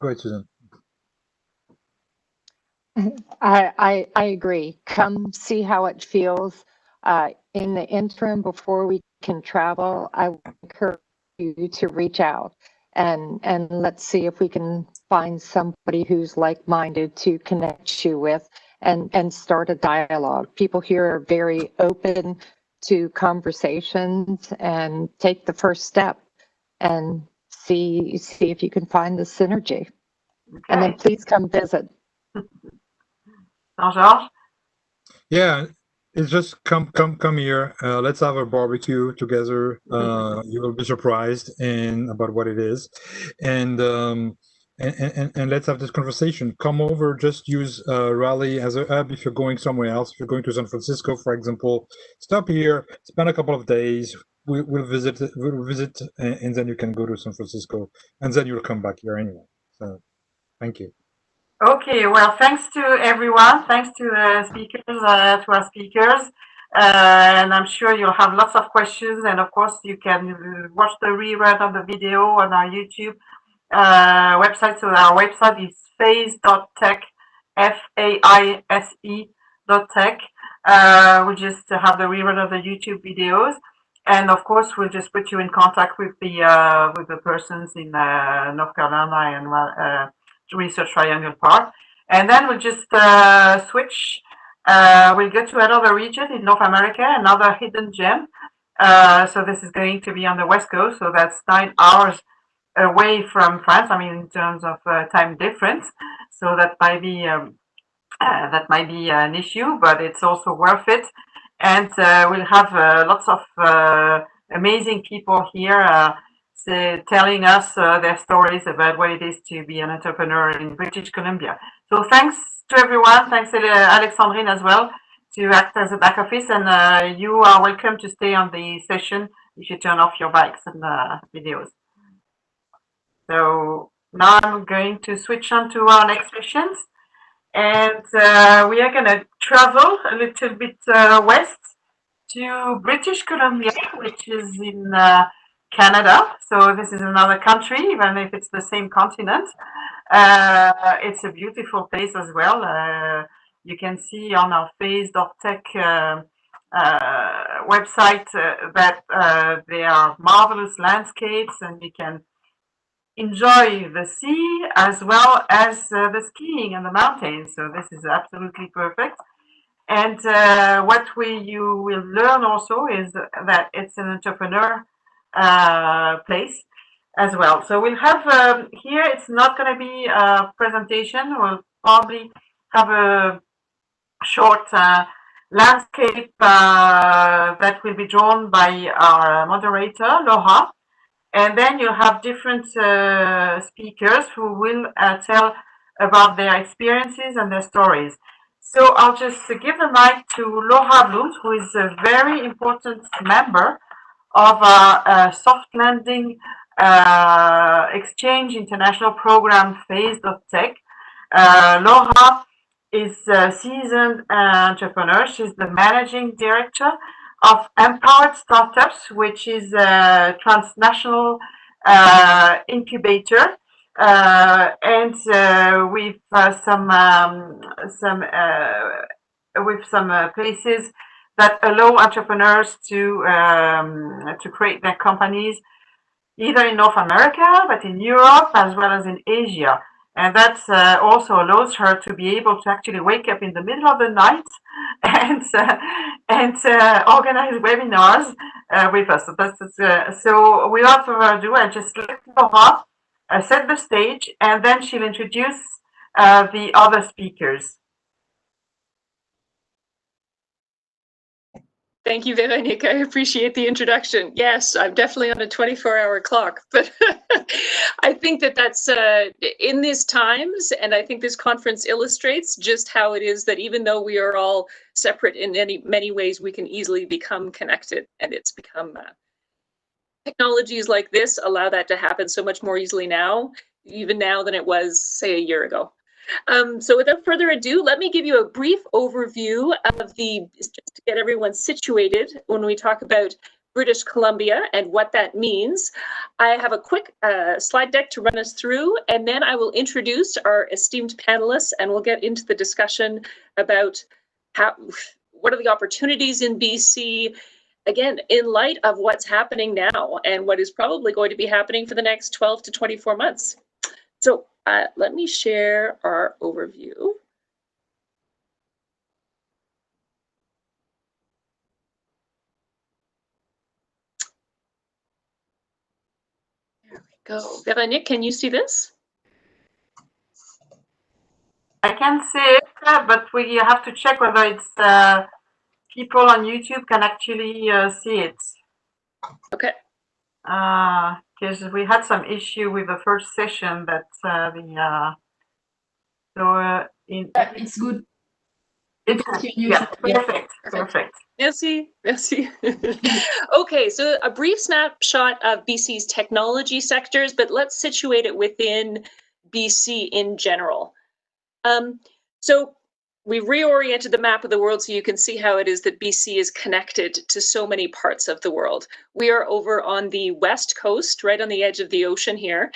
Go ahead, Susan. I agree. Come see how it feels. In the interim, before we can travel, I would encourage you to reach out and let's see if we can find somebody who's like-minded to connect you with and start a dialogue. People here are very open to conversations, and take the first step and see if you can find the synergy. Okay. And then please come visit. Jean-Georges? Yeah, it's just come here. Let's have a barbecue together. You will be surprised about what it is, and let's have this conversation. Come over. Just use Raleigh as a hub if you're going somewhere else. If you're going to San Francisco, for example, stop here, spend a couple of days. We'll visit, and then you can go to San Francisco, and then you'll come back here anyway. So, thank you. Okay, well, thanks to everyone. Thanks to our speakers. And I'm sure you'll have lots of questions. And of course, you can watch the rerun of the video on our YouTube website. So our website is FAISE.tech, FAISE.tech. We just have the rerun of the YouTube videos. And of course, we'll just put you in contact with the persons in North Carolina and Research Triangle Park, and then we'll just switch. We'll go to another region in North America, another hidden gem. So this is going to be on the West Coast, so that's 9 hours away from France. I mean, in terms of time difference, so that might be an issue, but it's also worth it. And we'll have lots of amazing people here. Telling us their stories about what it is to be an entrepreneur in British Columbia. So thanks to everyone. Thanks Alexandrine as well to act as a back office, and you are welcome to stay on the session if you turn off your mics and videos. So now I'm going to switch on to our next sessions, and we are going to travel a little bit west to British Columbia, which is in Canada. So this is another country, even if it's the same continent. It's a beautiful place as well. You can see on our FAISE.tech website that there are marvelous landscapes, and you can enjoy the sea as well as the skiing and the mountains. So this is absolutely perfect. And what you will learn also is that it's an entrepreneur place as well. So we'll have here, it's not going to be a presentation. We'll probably have a short landscape that will be drawn by our moderator, Laura. And then you'll have different speakers who will tell about their experiences and their stories. So I'll just give the mic to Laura Blunt, who is a very important member of our soft landing exchange international program, FAISE.tech. Laura is a seasoned entrepreneur. She's the managing director of Empowered Startups, which is a transnational incubator, and with some places that allow entrepreneurs to create their companies either in North America, but in Europe as well as in Asia. And that also allows her to be able to actually wake up in the middle of the night and organize webinars with us. So without further ado, I just let Laura set the stage, and then she'll introduce the other speakers. Thank you, Veronique. I appreciate the introduction. Yes, I'm definitely on a 24-hour clock, but I think that that's in these times, and I think this conference illustrates just how it is that even though we are all separate in many ways, we can easily become connected, and it's become technologies like this allow that to happen so much more easily now, even now than it was, say, a year ago. So without further ado, let me give you a brief overview of just to get everyone situated when we talk about British Columbia and what that means. I have a quick slide deck to run us through, and then I will introduce our esteemed panelists, and we'll get into the discussion about what are the opportunities in BC, again, in light of what's happening now and what is probably going to be happening for the next 12 to 24 months. So let me share our overview. There we go. Veronique, can you see this? I can see it, but we have to check whether it's people on YouTube can actually see it. Okay. Because we had some issue with the first session that It's good. Yeah, perfect. Merci. Okay, so a brief snapshot of BC's technology sectors, but let's situate it within BC in general. So we've reoriented the map of the world so you can see how it is that BC is connected to so many parts of the world. We are over on the west coast, right on the edge of the ocean here.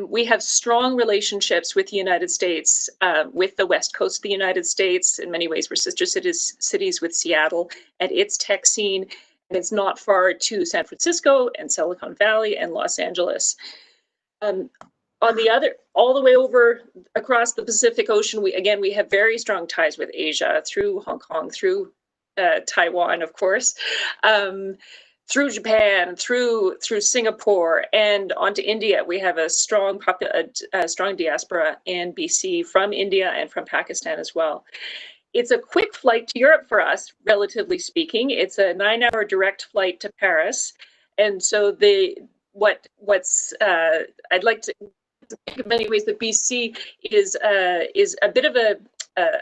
We have strong relationships with the United States, with the west coast of the United States. In many ways, we're sister cities with Seattle and its tech scene. And it's not far to San Francisco and Silicon Valley and Los Angeles. On the other, all the way over across the Pacific Ocean, we have very strong ties with Asia, through Hong Kong, through Taiwan, of course, through Japan, through Singapore, and onto India. We have a strong diaspora in BC from India and from Pakistan as well. It's a quick flight to Europe for us, relatively speaking. It's a 9-hour direct flight to Paris, and so I'd like to think in many ways that BC is a bit of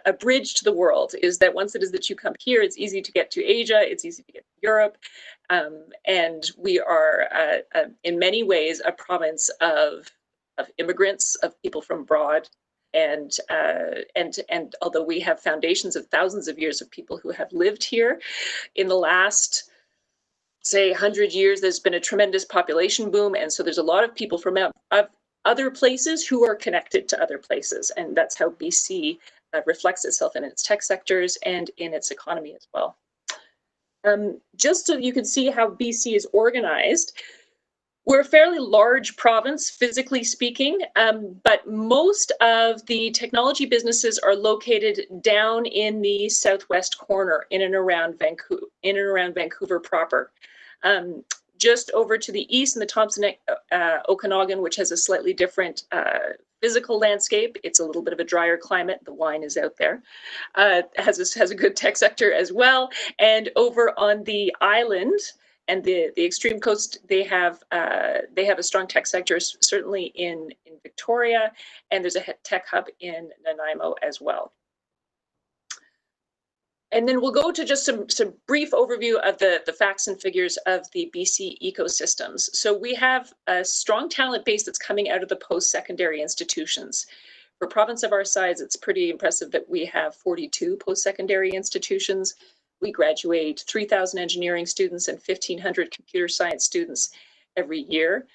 a bridge to the world, is that once it is that you come here, it's easy to get to Asia, it's easy to get to Europe, and we are in many ways a province of immigrants, of people from abroad, and although we have foundations of thousands of years of people who have lived here, in the last, say, 100 years, there's been a tremendous population boom, and so there's a lot of people from other places who are connected to other places, and that's how BC reflects itself in its tech sectors and in its economy as well. Just so you can see how BC is organized, we're a fairly large province, physically speaking, but most of the technology businesses are located down in the southwest corner, in and around Vancouver proper. Just over to the east in the Thompson Okanagan, which has a slightly different physical landscape. It's a little bit of a drier climate. The wine is out there. Has a good tech sector as well. And over on the island and the extreme coast, they have a strong tech sector, certainly in Victoria, and there's a tech hub in Nanaimo as well. And then we'll go to just some brief overview of the facts and figures of the BC ecosystems. So we have a strong talent base that's coming out of the post-secondary institutions. For a province of our size, it's pretty impressive that we have 42 post-secondary institutions. We graduate 3,000 engineering students and 1,500 computer science students every year.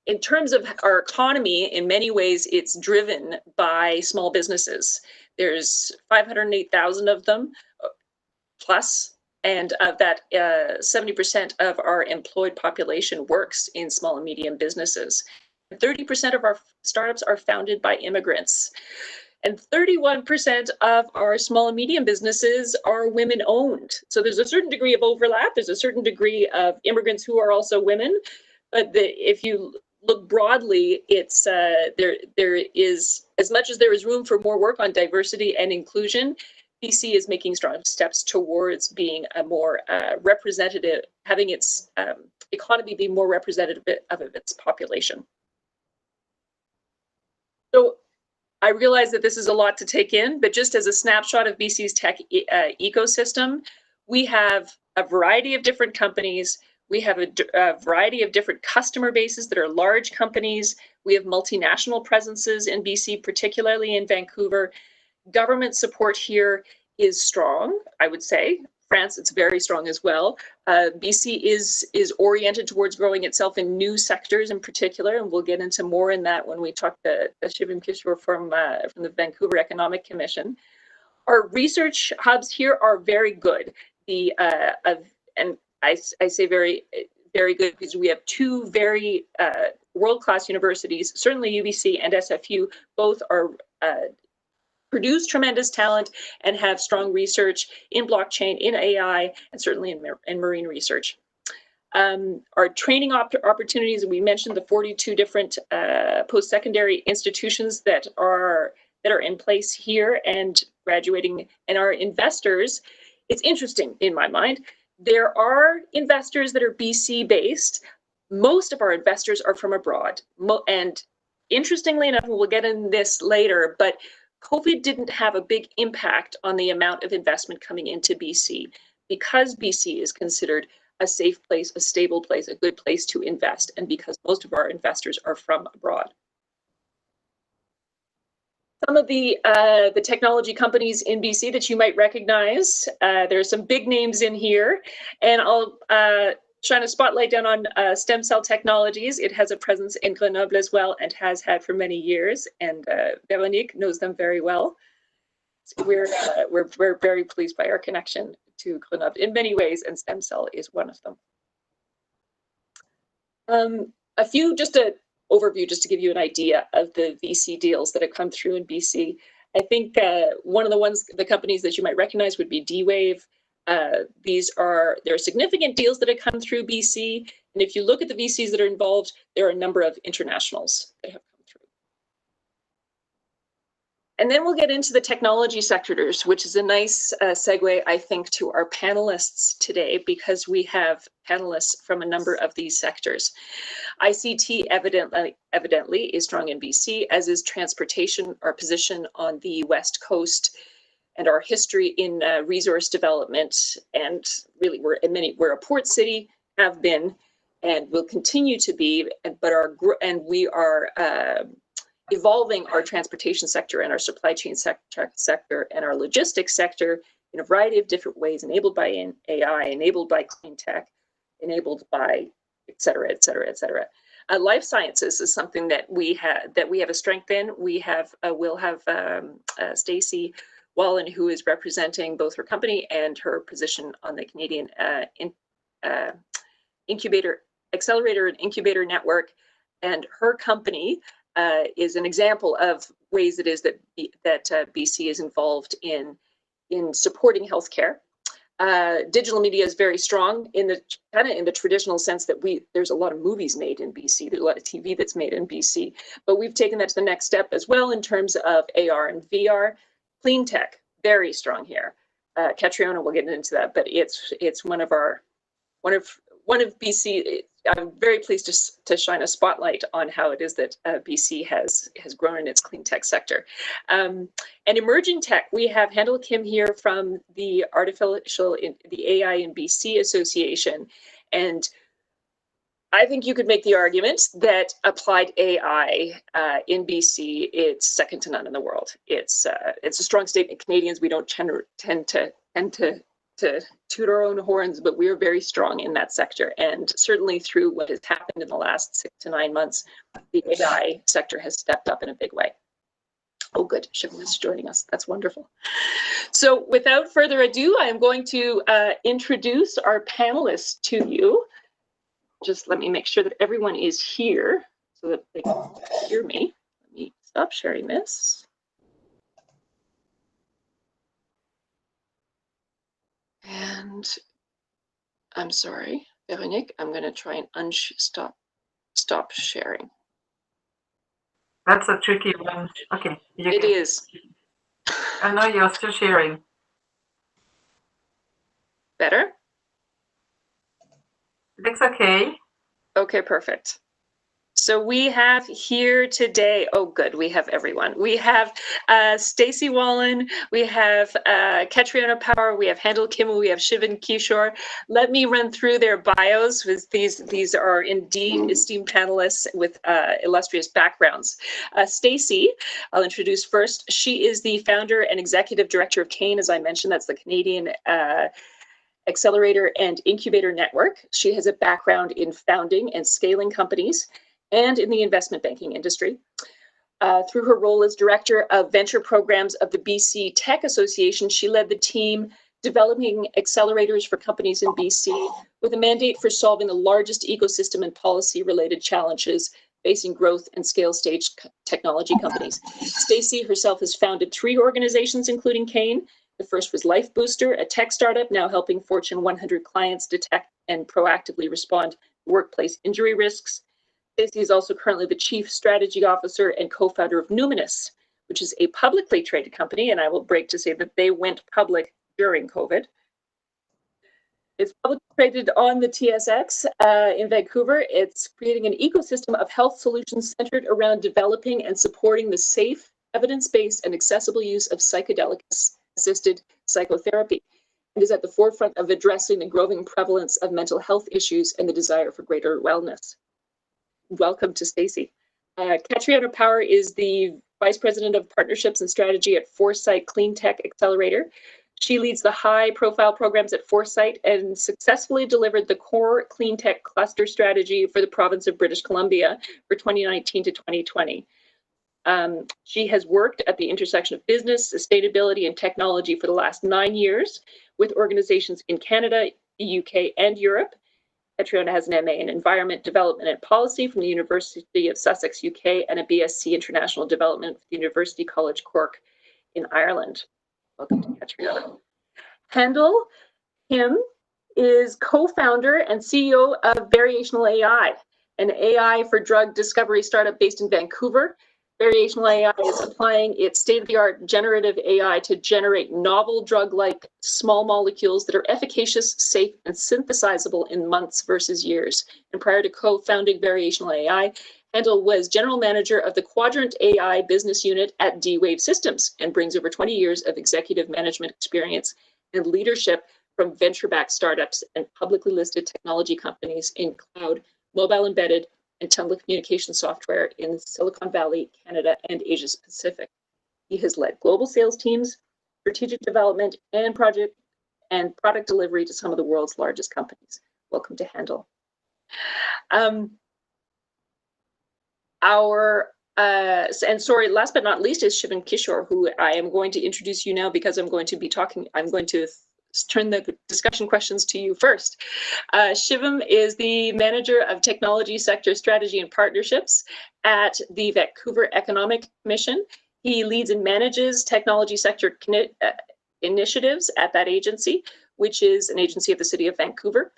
In terms of our economy, in many ways, it's driven by small businesses. There's 508,000 of them plus, and of that, 70% of our employed population works in small and medium businesses. 30% of our startups are founded by immigrants. And 31% of our small and medium businesses are women-owned. So there's a certain degree of overlap. There's a certain degree of immigrants who are also women. But if you look broadly, it's there is, as much as there is room for more work on diversity and inclusion, BC is making strong steps towards being a more representative, having its economy be more representative of its population. So I realize that this is a lot to take in, but just as a snapshot of BC's tech ecosystem, we have a variety of different companies. We have a variety of different customer bases that are large companies. We have multinational presences in BC, particularly in Vancouver. Government support here is strong, I would say. France, it's very strong as well. BC is oriented towards growing itself in new sectors in particular, and we'll get into more in that when we talk to Shivam Kishore from the Vancouver Economic Commission. Our research hubs here are very good. And I say very good because we have two very world-class universities. Certainly UBC and SFU both are produce tremendous talent and have strong research in blockchain, in AI, and certainly in marine research. Our training opportunities, we mentioned the 42 different post-secondary institutions that are in place here and graduating, and our investors. It's interesting in my mind. There are investors that are BC based. Most of our investors are from abroad. And interestingly enough, we'll get in this later, but COVID didn't have a big impact on the amount of investment coming into BC because BC is considered a safe place, a stable place, a good place to invest, and because most of our investors are from abroad. Some of the technology companies in BC that you might recognize, there are some big names in here, and I'll shine a spotlight down on stem cell technologies. It has a presence in Grenoble as well and has had for many years, and Veronique knows them very well. So we're very pleased by our connection to Grenoble in many ways, and stem cell is one of them. A few, just an overview, just to give you an idea of the VC deals that have come through in BC. I think one of the companies that you might recognize would be D-Wave. There are significant deals that have come through BC, and if you look at the VCs that are involved, there are a number of internationals that have come through. And then we'll get into the technology sectors, which is a nice segue, I think, to our panelists today, because we have panelists from a number of these sectors. ICT evidently is strong in BC, as is transportation, our position on the West Coast, and our history in resource development, and really we're a port city, have been, and will continue to be. And we are evolving our transportation sector and our supply chain sector and our logistics sector in a variety of different ways, enabled by AI, enabled by clean tech, enabled by et cetera, et cetera, et cetera. Life sciences is something that we have a strength in. We'll have Stacey Wallen, who is representing both her company and her position on the Canadian Accelerator and Incubator Network. And her company is an example of ways it is that BC is involved in supporting healthcare. Digital media is very strong in the traditional sense that there's a lot of movies made in BC, there's a lot of TV that's made in BC, but we've taken that to the next step as well in terms of AR and VR. Clean tech, very strong here. Catriona will get into that, but it's one of BC. I'm very pleased to shine a spotlight on how it is that BC has grown in its clean tech sector. And emerging tech, we have Handel Kim here from the AI in BC Association, and I think you could make the argument that applied AI in BC, it's second to none in the world. It's a strong statement. Canadians, we don't tend to toot our own horns, but we are very strong in that sector. And certainly through what has happened in the last 6 to 9 months, the AI sector has stepped up in a big way. Oh, good. Shivam is joining us. That's wonderful. So without further ado, I am going to introduce our panelists to you. Just let me make sure that everyone is here so that they can hear me. Let me stop sharing this. And I'm sorry, Veronique, I'm going to try and stop sharing. That's a tricky one. Okay. It is. I know you're still sharing. Better? Looks okay. Okay, perfect. So we have here today, oh good, we have everyone. We have Stacy Wallen, we have Katriona Power, we have Handel Kimmel, we have Shivan Kishore. Let me run through their bios. These are indeed esteemed panelists with illustrious backgrounds. Stacy, I'll introduce first. She is the founder and executive director of CAIN, as I mentioned. That's the Canadian Accelerator and Incubator Network. She has a background in founding and scaling companies and in the investment banking industry. Through her role as director of venture programs of the BC Tech Association, she led the team developing accelerators for companies in BC with a mandate for solving the largest ecosystem and policy-related challenges facing growth and scale stage technology companies. Stacy herself has founded 3 organizations, including CAIN. The first was Life Booster, a tech startup now helping Fortune 100 clients detect and proactively respond to workplace injury risks. Stacy is also currently the Chief Strategy Officer and co-founder of Numinous, which is a publicly traded company, and I will break to say that they went public during COVID. It's publicly traded on the TSX in Vancouver. It's creating an ecosystem of health solutions centered around developing and supporting the safe, evidence-based, and accessible use of psychedelic-assisted psychotherapy. It is at the forefront of addressing the growing prevalence of mental health issues and the desire for greater wellness. Welcome to Stacy. Katriona Power is the Vice President of Partnerships and Strategy at Foresight Clean Tech Accelerator. She leads the high-profile programs at Foresight and successfully delivered the core clean tech cluster strategy for the province of British Columbia for 2019 to 2020. She has worked at the intersection of business, sustainability, and technology for the last 9 years with organizations in Canada, the UK, and Europe. Katriona has an MA in Environment, Development, and Policy from the University of Sussex, UK, and a BSc International Development from the University College Cork in Ireland. Welcome to Katriona. Handel Kim is co-founder and CEO of Variational AI, an AI for drug discovery startup based in Vancouver. Variational AI is applying its state-of-the-art generative AI to generate novel drug-like small molecules that are efficacious, safe, and synthesizable in months versus years. And prior to co-founding Variational AI, Handel was general manager of the Quadrant AI business unit at D-Wave Systems and brings over 20 years of executive management experience and leadership from venture-backed startups and publicly listed technology companies in cloud, mobile embedded, and telecommunication software in Silicon Valley, Canada, and Asia Pacific. He has led global sales teams, strategic development, and product delivery to some of the world's largest companies. Welcome to Handel. And sorry, last but not least is Shivan Kishore, who I am going to introduce you now because I'm going to turn the discussion questions to you first. Shivam is the Manager of Technology Sector Strategy and Partnerships at the Vancouver Economic Commission. He leads and manages technology sector initiatives at that agency, which is an agency of the City of Vancouver.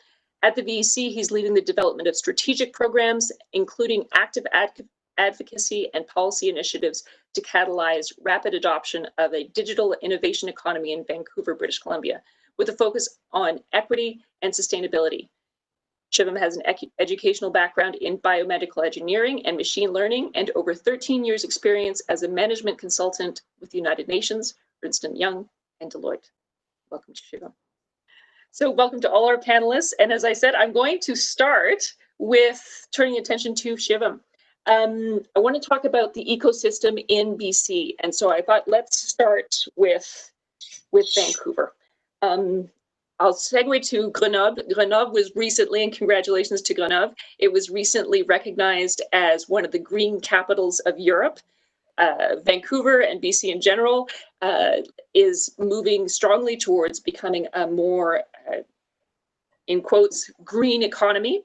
At the VEC, he's leading the development of strategic programs, including active advocacy and policy initiatives to catalyze rapid adoption of a digital innovation economy in Vancouver, British Columbia, with a focus on equity and sustainability. Shivam has an educational background in biomedical engineering and machine learning and over 13 years experience as a management consultant with the United Nations, Ernst & Young, and Deloitte. Welcome to Shivam. So welcome to all our panelists. And as I said, I'm going to start with turning attention to Shivam. I want to talk about the ecosystem in BC. And so I thought, let's start with Vancouver. I'll segue to Grenoble. Grenoble was recently, and congratulations to Grenoble, it was recently recognized as one of the green capitals of Europe. Vancouver and BC in general is moving strongly towards becoming a more, in quotes, green economy.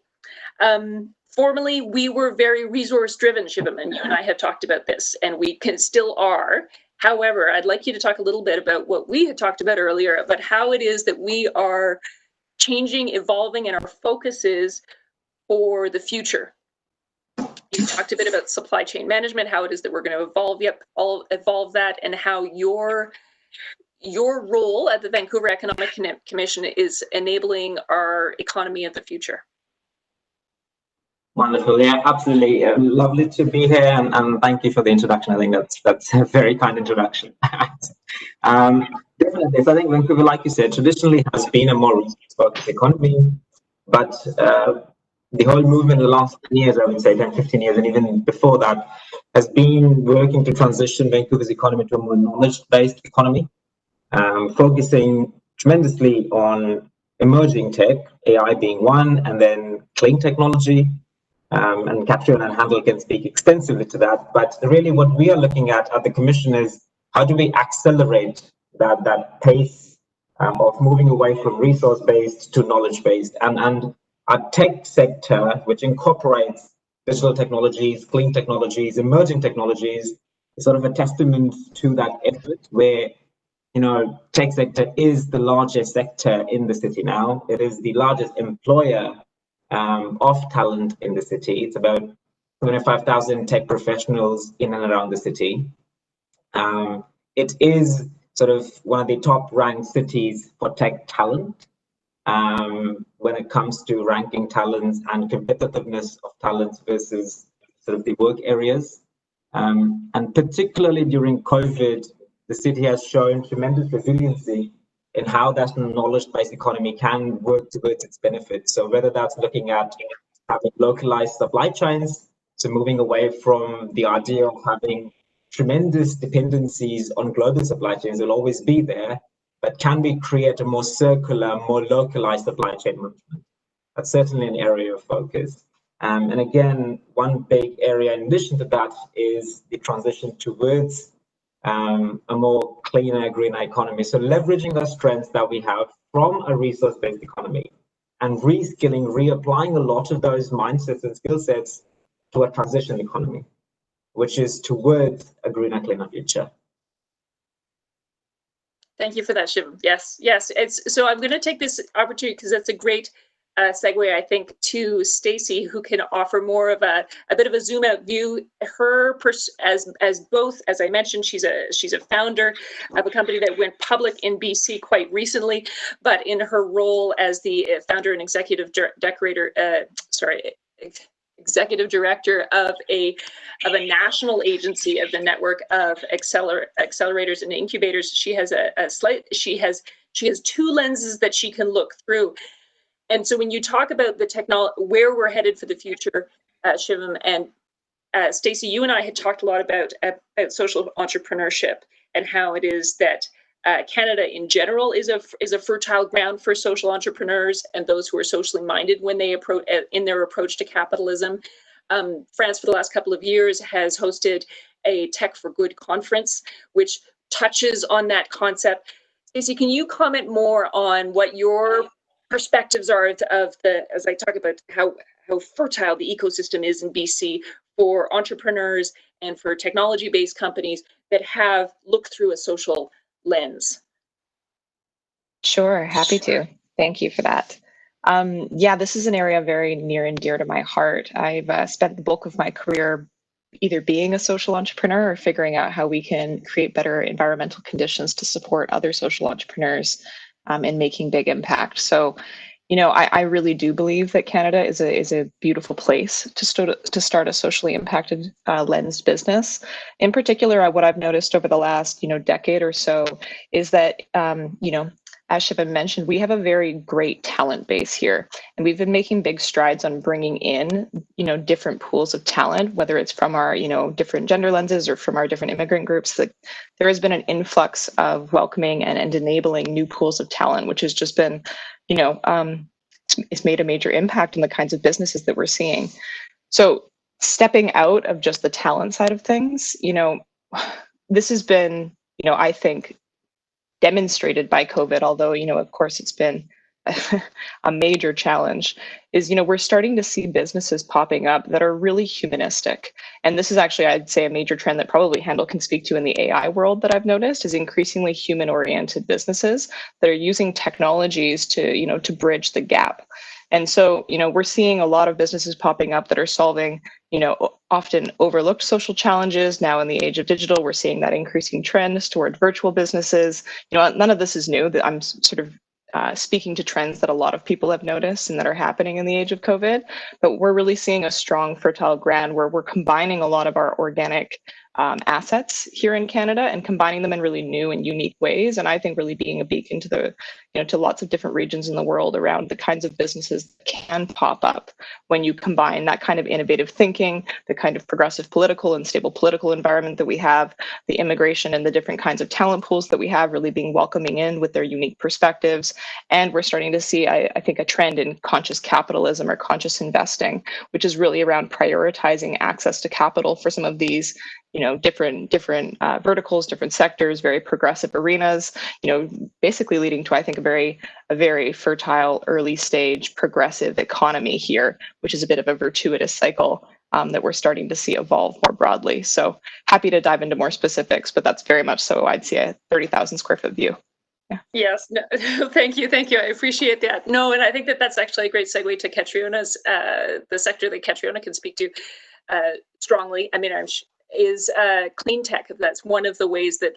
Formerly, we were very resource-driven, Shivam, and you and I have talked about this, and we still are. However, I'd like you to talk a little bit about what we had talked about earlier, about how it is that we are changing, evolving, and our focus is for the future. You talked a bit about supply chain management, how it is that we're going to evolve that, and how your your role at the Vancouver Economic Commission is enabling our economy of the future. Wonderful. Yeah, absolutely. Lovely to be here, and thank you for the introduction. I think that's a very kind introduction. Definitely. So I think Vancouver, like you said, traditionally has been a more resource-focused economy, but the whole movement in the last 10 years, I would say 10, 15 years, and even before that, has been working to transition Vancouver's economy to a more knowledge-based economy, focusing tremendously on emerging tech, AI being one, and then clean technology. And Catherine and Handel can speak extensively to that. But really what we are looking at the Commission is how do we accelerate that pace of moving away from resource-based to knowledge-based. And our tech sector, which incorporates digital technologies, clean technologies, emerging technologies, is sort of a testament to that effort where, you know, tech sector is the largest sector in the city now. It is the largest employer of talent in the city. It's about 25,000 tech professionals in and around the city. It is sort of one of the top ranked cities for tech talent when it comes to ranking talents and competitiveness of talents versus sort of the work areas. And particularly during COVID, the city has shown tremendous resiliency in how that knowledge-based economy can work towards its benefits. So whether that's looking at having localized supply chains, so moving away from the idea of having tremendous dependencies on global supply chains will always be there, but can we create a more circular, more localized supply chain management? That's certainly an area of focus. And again, one big area in addition to that is the transition towards a more cleaner, greener economy. So leveraging those strengths that we have from a resource-based economy and reskilling, reapplying a lot of those mindsets and skill sets to a transition economy, which is towards a greener, cleaner future. Thank you for that, Shivam. Yes. So I'm going to take this opportunity because that's a great segue, I think, to Stacey, who can offer more of a bit of a zoom out view. Her as both, as I mentioned, she's a founder of a company that went public in BC quite recently, but in her role as the founder and executive executive director of a national agency of the network of accelerators and incubators, she has she has two lenses that she can look through. And so when you talk about the technology, where we're headed for the future, Shivam and Stacey, you and I had talked a lot about social entrepreneurship and how it is that Canada in general is a fertile ground for social entrepreneurs and those who are socially minded when they approach in their approach to capitalism. France for the last couple of years has hosted a Tech for Good conference, which touches on that concept. Stacey, can you comment more on what your perspectives are of as I talk about how fertile the ecosystem is in BC for entrepreneurs and for technology-based companies that have looked through a social lens? Sure, happy to. Thank you for that. Yeah, this is an area very near and dear to my heart. I've spent the bulk of my career either being a social entrepreneur or figuring out how we can create better environmental conditions to support other social entrepreneurs and making big impact. So, you know, I really do believe that Canada is a beautiful place to start a socially impacted lensed business. In particular, what I've noticed over the last, decade or so is that, as Shivam mentioned, we have a very great talent base here, and we've been making big strides on bringing in, different pools of talent, whether it's from our, different gender lenses or from our different immigrant groups. Like, there has been an influx of welcoming and enabling new pools of talent, which has just been, it's made a major impact in the kinds of businesses that we're seeing. So stepping out of just the talent side of things, this has been, I think, demonstrated by COVID, although, of course, it's been a major challenge, is, we're starting to see businesses popping up that are really humanistic. And this is actually, I'd say, a major trend that probably Handel can speak to in the AI world that I've noticed, is increasingly human-oriented businesses that are using technologies to, to bridge the gap. And so, we're seeing a lot of businesses popping up that are solving, often overlooked social challenges. Now in the age of digital, we're seeing that increasing trend toward virtual businesses. None of this is new. That I'm sort of speaking to trends that a lot of people have noticed and that are happening in the age of COVID. But we're really seeing a strong, fertile ground where we're combining a lot of our organic assets here in Canada and combining them in really new and unique ways. And I think really being a beacon to the, to lots of different regions in the world around the kinds of businesses that can pop up when you combine that kind of innovative thinking, the kind of progressive political and stable political environment that we have, the immigration and the different kinds of talent pools that we have really being welcoming in with their unique perspectives. And we're starting to see, I think, a trend in conscious capitalism or conscious investing, which is really around prioritizing access to capital for some of these different verticals, different sectors, very progressive arenas, basically leading to, I think, a very fertile early stage progressive economy here, which is a bit of a virtuous cycle that we're starting to see evolve more broadly. So happy to dive into more specifics, but that's very much so I'd see a 30,000 square foot view. Yeah. Yes, no, thank you. I appreciate that. No, and I think that that's actually a great segue to Catriona's, the sector that Catriona can speak to strongly. I mean, is clean tech. That's one of the ways that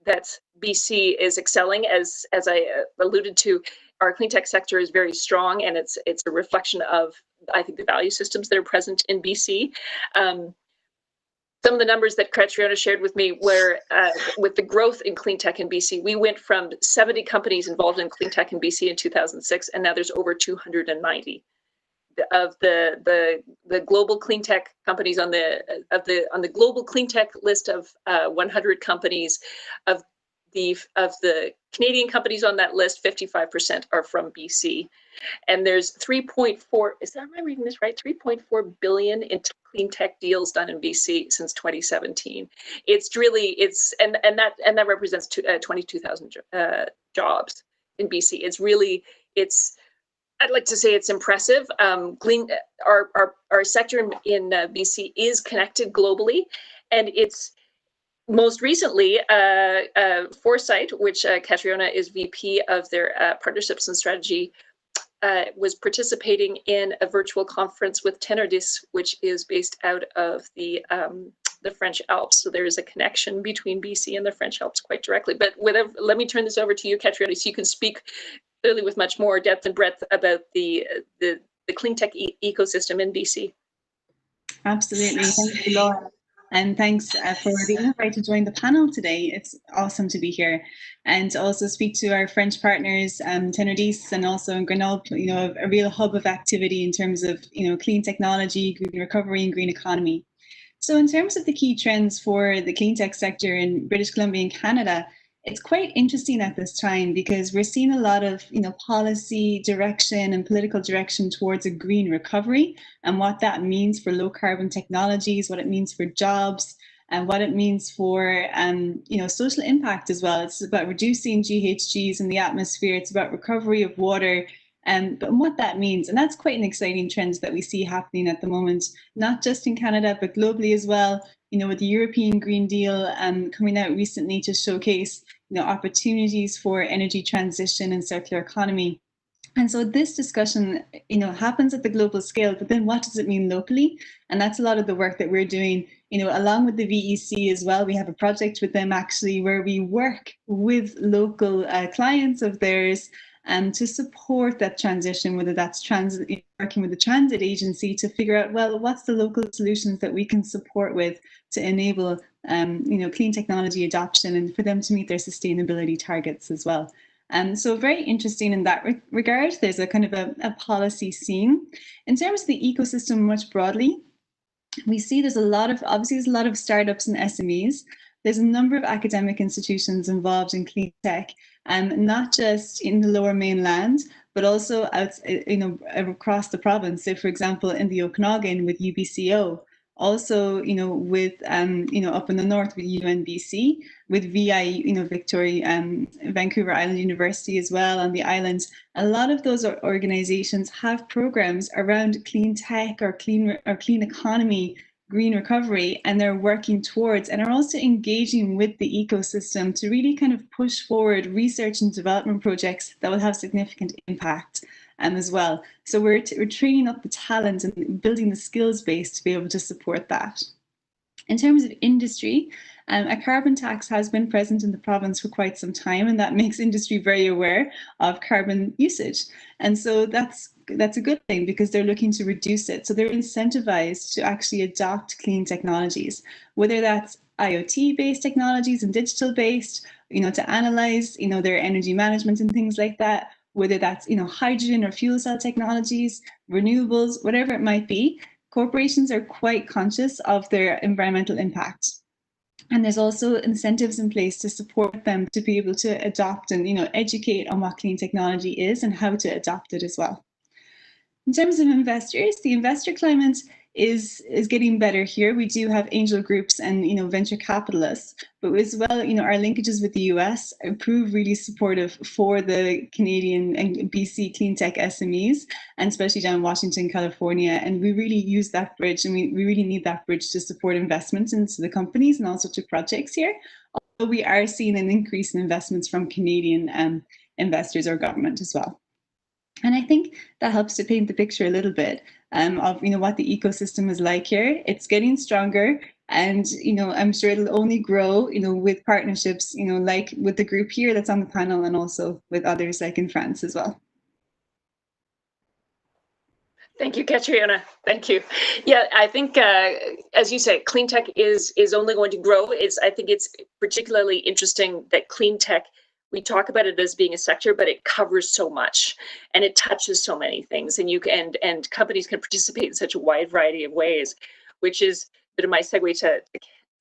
that BC is excelling. As I alluded to, our clean tech sector is very strong, and it's a reflection of, I think, the value systems that are present in BC. Some of the numbers that Catriona shared with me were with the growth in clean tech in BC, we went from 70 companies involved in clean tech in BC in 2006, and now there's over 290. Of the global clean tech companies on the global clean tech list of 100 companies, of the Canadian companies on that list, 55% are from BC, and there's 3.4. Am I reading this right? 3.4 billion in clean tech deals done in BC since 2017. And that represents 22,000 jobs in BC. I'd like to say it's impressive. Our sector in BC is connected globally, and it's most recently Foresight, which Catriona is VP of their partnerships and strategy, was participating in a virtual conference with Tenerdis, which is based out of the French Alps. So there is a connection between BC and the French Alps quite directly. But let me turn this over to you, Catriona, so you can speak clearly with much more depth and breadth about the clean tech ecosystem in BC. Absolutely. Thank you, Laura. And thanks for the invite to join the panel today. It's awesome to be here and to also speak to our French partners, Tenerdis, and also in Grenoble, a real hub of activity in terms of, clean technology, green recovery, and green economy. So in terms of the key trends for the clean tech sector in British Columbia and Canada, it's quite interesting at this time because we're seeing a lot of, policy direction and political direction towards a green recovery and what that means for low carbon technologies, what it means for jobs, and what it means for, social impact as well. It's about reducing GHGs in the atmosphere. It's about recovery of water. But what that means, and that's quite an exciting trend that we see happening at the moment, not just in Canada, but globally as well. With the European Green Deal coming out recently to showcase, opportunities for energy transition and circular economy. And so this discussion, happens at the global scale, but then what does it mean locally? And that's a lot of the work that we're doing, along with the VEC as well. We have a project with them actually where we work with local clients of theirs to support that transition, whether that's working with the transit agency to figure out, well, what's the local solutions that we can support with to enable, clean technology adoption and for them to meet their sustainability targets as well. So very interesting in that regard. There's a kind of a policy scene. In terms of the ecosystem much broadly, we see there's a lot of startups and SMEs. There's a number of academic institutions involved in clean tech, not just in the Lower Mainland, but also across the province. So, for example, in the Okanagan with UBCO, also, with up in the north with UNBC, with VI, Victoria, Vancouver Island University as well on the island. A lot of those organizations have programs around clean tech or clean economy, green recovery, and they're working towards and are also engaging with the ecosystem to really kind of push forward research and development projects that will have significant impact. as well. So we're training up the talent and building the skills base to be able to support that. In terms of industry, a carbon tax has been present in the province for quite some time, and that makes industry very aware of carbon usage. And so that's a good thing, because they're looking to reduce it. So they're incentivized to actually adopt clean technologies, whether that's IoT-based technologies and digital-based, to analyze, their energy management and things like that, whether that's, hydrogen or fuel cell technologies, renewables, whatever it might be. Corporations are quite conscious of their environmental impact. And there's also incentives in place to support them to be able to adopt and educate on what clean technology is and how to adopt it as well. In terms of investors, the investor climate is getting better here. We do have angel groups and venture capitalists, but as well, our linkages with the US prove really supportive for the Canadian and BC clean tech SMEs, and especially down in Washington, California. And we really use that bridge, and we really need that bridge to support investments into the companies and also to projects here. Although we are seeing an increase in investments from Canadian investors or government as well. And I think that helps to paint the picture a little bit of what the ecosystem is like here. It's getting stronger, and I'm sure it'll only grow with partnerships like with the group here that's on the panel, and also with others like in France as well. Thank you, Katriona. Thank you. Yeah, I think, as you say, clean tech is only going to grow. I think it's particularly interesting that clean tech, we talk about it as being a sector, but it covers so much and it touches so many things, and companies can participate in such a wide variety of ways, which is a bit of my segue to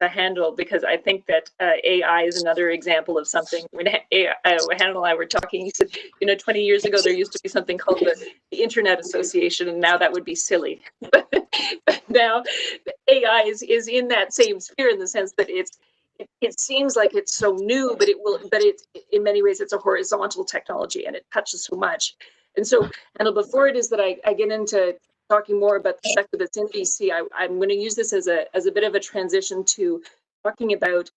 Handel, because I think that AI is another example of something. When Handel and I were talking, he said, 20 years ago there used to be something called the Internet Association, and now that would be silly. But now AI is in that same sphere, in the sense that it seems like it's so new, but it in many ways it's a horizontal technology, and it touches so much. And so, Handel, before it is that I get into talking more about the sector that's in BC, I'm going to use this as a bit of a transition to talking about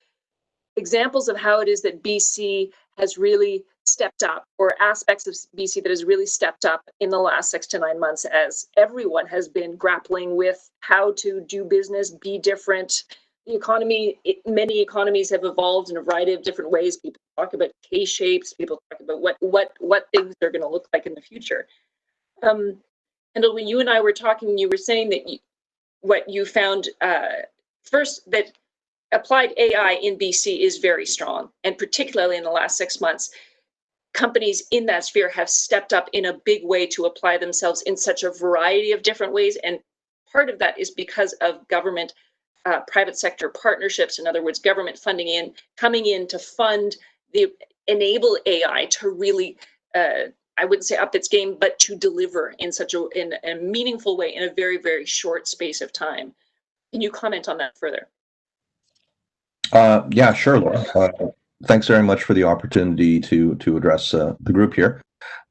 examples of how it is that BC has really stepped up, or aspects of BC that has really stepped up in the last 6 to 9 months, as everyone has been grappling with how to do business, be different. The economy, many economies have evolved in a variety of different ways. People talk about K-shapes, people talk about what things are going to look like in the future. And when you and I were talking, you were saying that what you found first, that applied AI in BC is very strong, and particularly in the last 6 months, companies in that sphere have stepped up in a big way to apply themselves in such a variety of different ways. And part of that is because of government, private sector partnerships. In other words, government funding coming in to fund enable AI to really, I wouldn't say up its game, but to deliver in a meaningful way in a very, very short space of time. Can you comment on that further? Yeah, sure, Laura. Thanks very much for the opportunity to address the group here.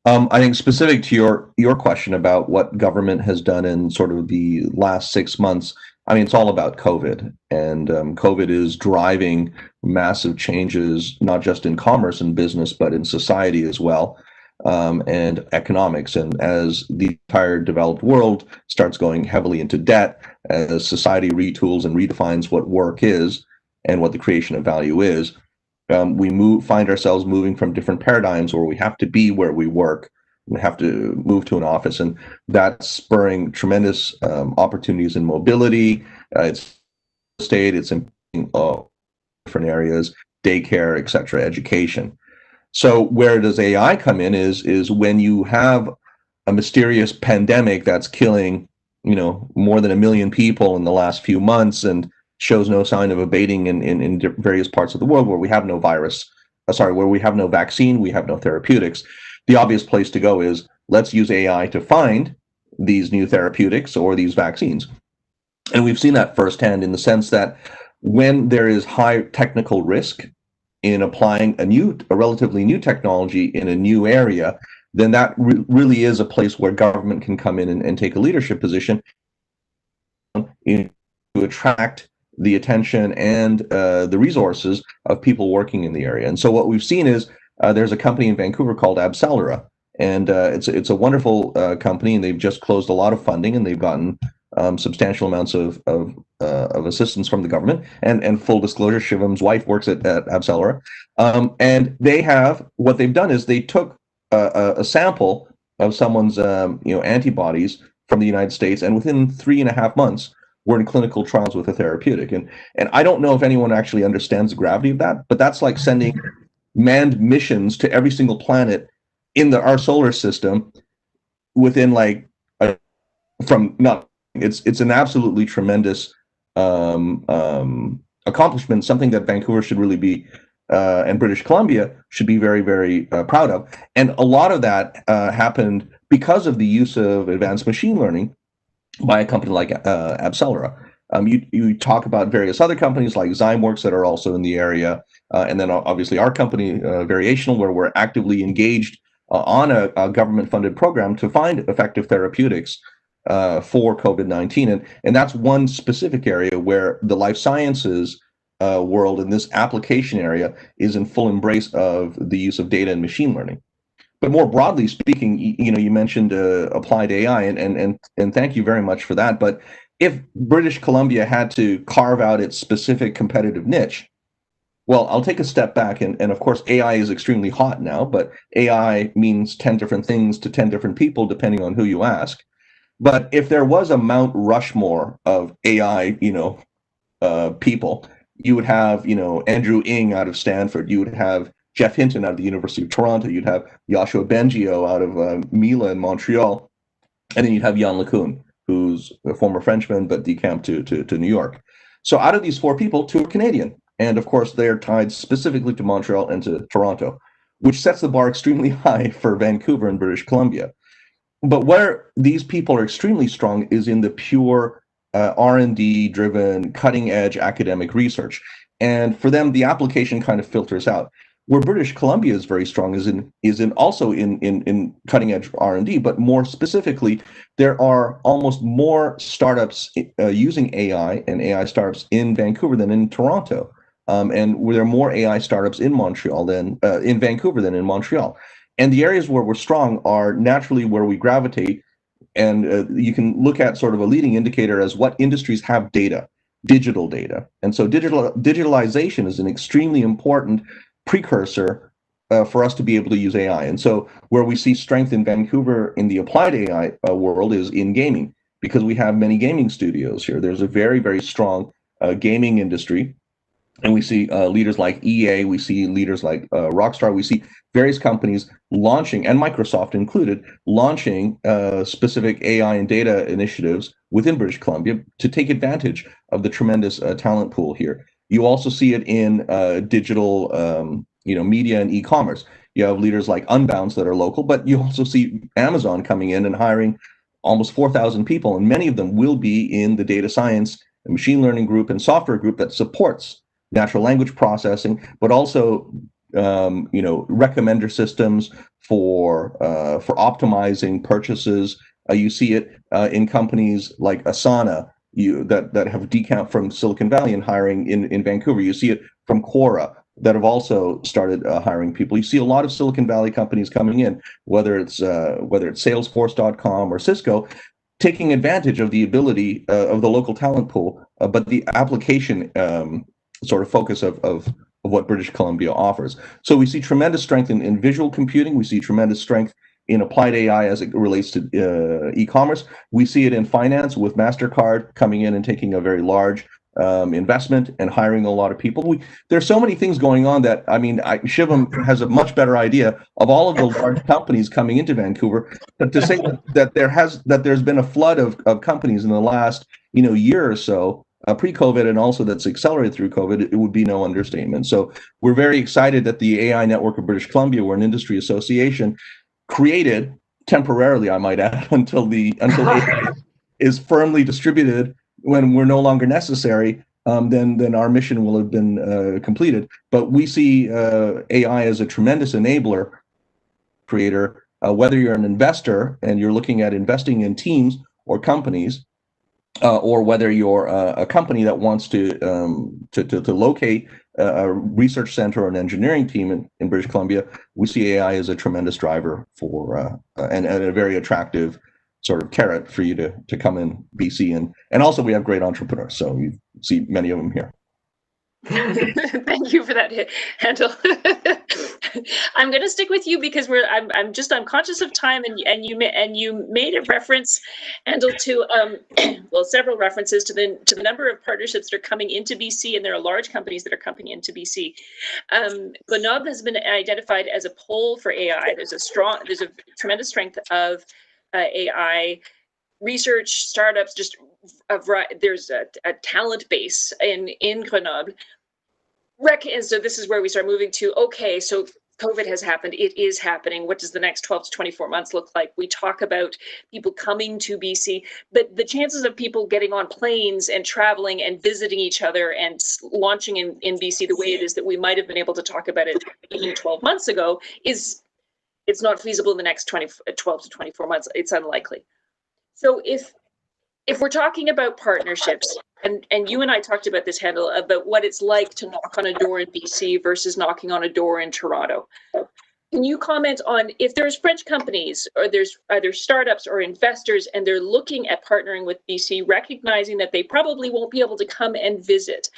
I think specific to your question about what government has done in sort of the last 6 months, I mean, it's all about COVID, and COVID is driving massive changes, not just in commerce and business, but in society as well. And economics. And as the entire developed world starts going heavily into debt, as society retools and redefines what work is and what the creation of value is, we find ourselves moving from different paradigms where we have to be where we work. We have to move to an office, and that's spurring tremendous opportunities in mobility. It's estate, it's in different areas, daycare, etc., education. So where does AI come in is when you have a mysterious pandemic that's killing, more than 1 million people in the last few months and shows no sign of abating in various parts of the world, where we have no where we have no vaccine, we have no therapeutics. The obvious place to go is, let's use AI to find these new therapeutics or these vaccines. And we've seen that firsthand, in the sense that when there is high technical risk in applying a relatively new technology in a new area, then that really is a place where government can come in and take a leadership position to attract the attention and the resources of people working in the area. And so what we've seen is there's a company in Vancouver called Abcelera, And it's a wonderful company, and they've just closed a lot of funding, and they've gotten substantial amounts of assistance from the government. And full disclosure, Shivam's wife works at AbCellera, and what they've done is they took a sample of someone's antibodies from the United States, and within 3.5 months, we're in clinical trials with a therapeutic. And I don't know if anyone actually understands the gravity of that, but that's like sending manned missions to every single planet in our solar system within it's an absolutely tremendous accomplishment, something that Vancouver should really be and British Columbia should be very, very proud of. And a lot of that happened because of the use of advanced machine learning by a company like AbCellera. You talk about various other companies like Zymeworks that are also in the area, and then obviously our company, Variational, where we're actively engaged on a government-funded program to find effective therapeutics for COVID-19. And that's one specific area where the life sciences world in this application area is in full embrace of the use of data and machine learning. But more broadly speaking, you mentioned applied AI, and thank you very much for that. But if British Columbia had to carve out its specific competitive niche, well, I'll take a step back, and of course, AI is extremely hot now, but AI means 10 different things to 10 different people, depending on who you ask. But if there was a Mount Rushmore of AI, people, you would have, Andrew Ng out of Stanford, you would have Jeff Hinton out of the University of Toronto, you'd have Yoshua Bengio out of Mila in Montreal, and then you'd have Yann LeCun, who's a former Frenchman but decamped to New York. So out of these 4 people, 2 are Canadian. And of course, they're tied specifically to Montreal and to Toronto, which sets the bar extremely high for Vancouver and British Columbia. But where these people are extremely strong is in the pure R&D driven, cutting edge academic research. And for them, the application kind of filters out. Where British Columbia is very strong is in cutting edge R&D, but more specifically, there are almost more startups using AI and AI startups in Vancouver than in Toronto. And there are more AI startups in Montreal than in Vancouver than in Montreal. And the areas where we're strong are naturally where we gravitate. And you can look at sort of a leading indicator as what industries have data, digital data. And so digitalization is an extremely important precursor for us to be able to use AI. And so where we see strength in Vancouver in the applied AI world is in gaming, because we have many gaming studios here. There's a very, very strong gaming industry. And we see leaders like EA, we see leaders like Rockstar, we see various companies launching, and Microsoft included, launching specific AI and data initiatives within British Columbia to take advantage of the tremendous talent pool here. You also see it in digital media and e-commerce. You have leaders like Unbounce that are local, but you also see Amazon coming in and hiring almost 4,000 people, and many of them will be in the data science and machine learning group and software group that supports natural language processing, but also recommender systems for optimizing purchases. You see it in companies like Asana that have decamped from Silicon Valley and hiring in Vancouver. You see it from Quora that have also started hiring people. You see a lot of Silicon Valley companies coming in, whether it's Salesforce.com or Cisco, taking advantage of the ability of the local talent pool, but the application sort of focus of what British Columbia offers. So we see tremendous strength in visual computing. We see tremendous strength in applied AI as it relates to e-commerce. We see it in finance with MasterCard coming in and taking a very large investment and hiring a lot of people. There's so many things going on that, Shivam has a much better idea of all of the large companies coming into Vancouver. But to say that there's been a flood of companies in the last year or so, pre-COVID, and also that's accelerated through COVID, it would be no understatement. So we're very excited that the AI Network of British Columbia, we're an industry association, created temporarily, I might add, until AI is firmly distributed. When we're no longer necessary, then our mission will have been completed. But we see AI as a tremendous enabler, creator, whether you're an investor and you're looking at investing in teams or companies, or whether you're a company that wants to locate a research center or an engineering team in British Columbia, we see AI as a tremendous driver for and a very attractive sort of carrot for you to come in BC. And also we have great entrepreneurs, so you see many of them here. Thank you for that, Handel. I'm going to stick with you because I'm conscious of time, and you made a reference, Handel, to well, several references to the number of partnerships that are coming into BC, and there are large companies that are coming into BC. Grenoble has been identified as a pole for AI. There's a tremendous strength of AI research, startups, just there's a talent base in Grenoble. And so this is where we start moving to, okay, so COVID has happened. It is happening. What does the next 12 to 24 months look like? We talk about people coming to BC, but the chances of people getting on planes and traveling and visiting each other and launching in BC the way it is that we might have been able to talk about it even 12 months ago it's not feasible in the next 12 to 24 months. It's unlikely. So if we're talking about partnerships, and you and I talked about this, Handel, about what it's like to knock on a door in BC versus knocking on a door in Toronto. Can you comment on if there's French companies or there's either startups or investors and they're looking at partnering with BC, recognizing that they probably won't be able to come and visit,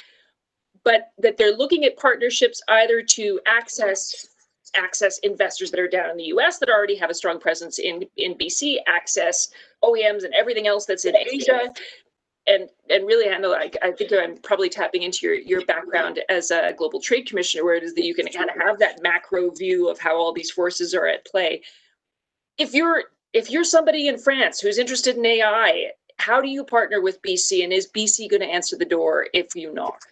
but that they're looking at partnerships either to access investors that are down in the US that already have a strong presence in BC, access OEMs and everything else that's in Asia. And really, Handel, I think I'm probably tapping into your background as a global trade commissioner, where it is that you can kind of have that macro view of how all these forces are at play. If you're somebody in France who's interested in AI, how do you partner with BC, and is BC going to answer the door if you knock?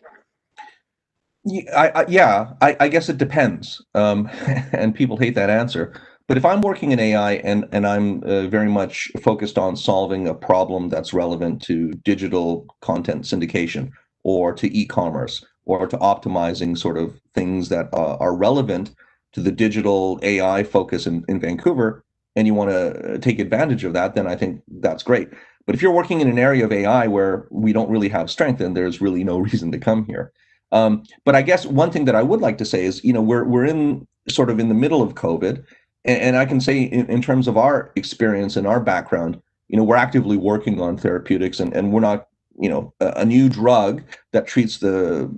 I guess it depends, and people hate that answer. But if I'm working in AI and I'm very much focused on solving a problem that's relevant to digital content syndication or to e-commerce or to optimizing sort of things that are relevant to the digital AI focus in Vancouver, and you want to take advantage of that, then I think that's great. But if you're working in an area of AI where we don't really have strength, then there's really no reason to come here. But I guess one thing that I would like to say is, we're in sort of in the middle of COVID, and I can say in terms of our experience and our background, we're actively working on therapeutics, and we're not, a new drug that treats the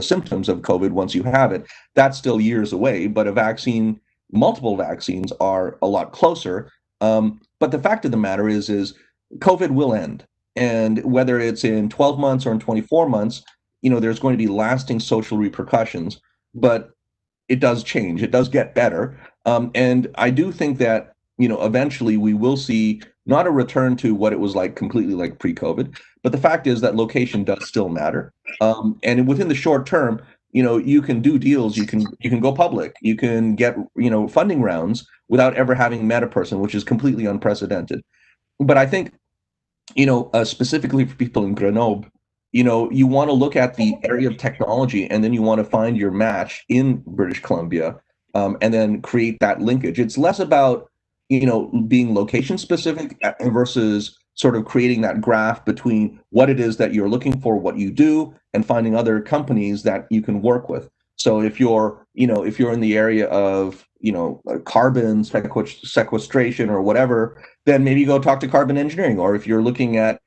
symptoms of COVID once you have it. That's still years away, but a vaccine, multiple vaccines are a lot closer. But the fact of the matter is COVID will end, and whether it's in 12 months or in 24 months, there's going to be lasting social repercussions, but it does change. It does get better. And I do think that, eventually we will see not a return to what it was like completely like pre-COVID, but the fact is that location does still matter. And within the short term, you can do deals, you can go public, you can get, funding rounds without ever having met a person, which is completely unprecedented. But I think, specifically for people in Grenoble, you want to look at the area of technology, and then you want to find your match in British Columbia, and then create that linkage. It's less about, being location specific versus sort of creating that graph between what it is that you're looking for, what you do, and finding other companies that you can work with. So if you're in the area of, carbon sequestration or whatever, then maybe go talk to Carbon Engineering. Or if you're looking at,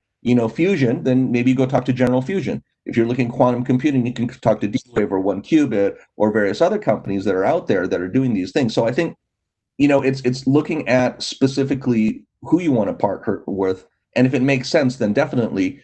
fusion, then maybe go talk to General Fusion. If you're looking quantum computing, you can talk to D-Wave or 1Qubit or various other companies that are out there that are doing these things. So I think, it's looking at specifically who you want to partner with, and if it makes sense, then definitely,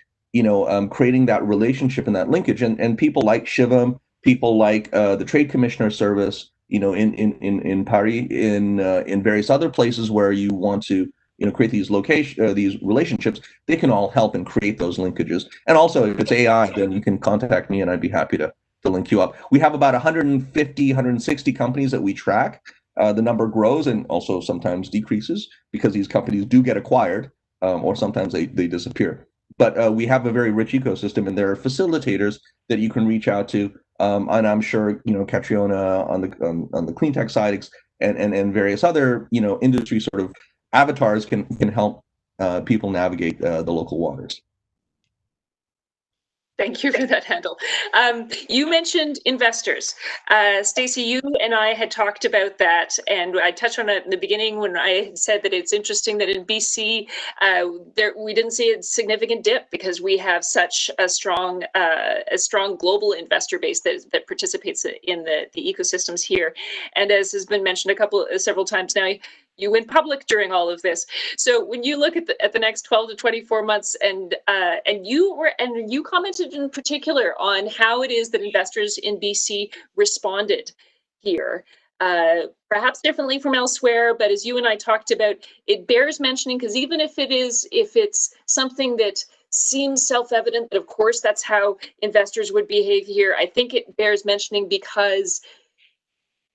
creating that relationship and that linkage. And people like Shivam, people like the Trade Commissioner Service, in Paris, in various other places where you want to, create these these relationships, they can all help and create those linkages. And also, if it's AI, then you can contact me and I'd be happy to link you up. We have about 150, 160 companies that we track. The number grows and also sometimes decreases because these companies do get acquired, or sometimes they disappear. But we have a very rich ecosystem, and there are facilitators that you can reach out to. And I'm sure, Catriona on the clean tech side and various other, industry sort of avatars can help people navigate the local waters. Thank you for that handle. You mentioned investors. Stacey, you and I had talked about that, and I touched on it in the beginning when I said that it's interesting that in BC, we didn't see a significant dip because we have such a strong global investor base that participates in the ecosystems here. And as has been mentioned several times now, you went public during all of this. So when you look at the next 12 to 24 months, and you commented in particular on how it is that investors in BC responded here, perhaps differently from elsewhere, but as you and I talked about, it bears mentioning, because even if it's something that seems self-evident, that of course that's how investors would behave here, I think it bears mentioning because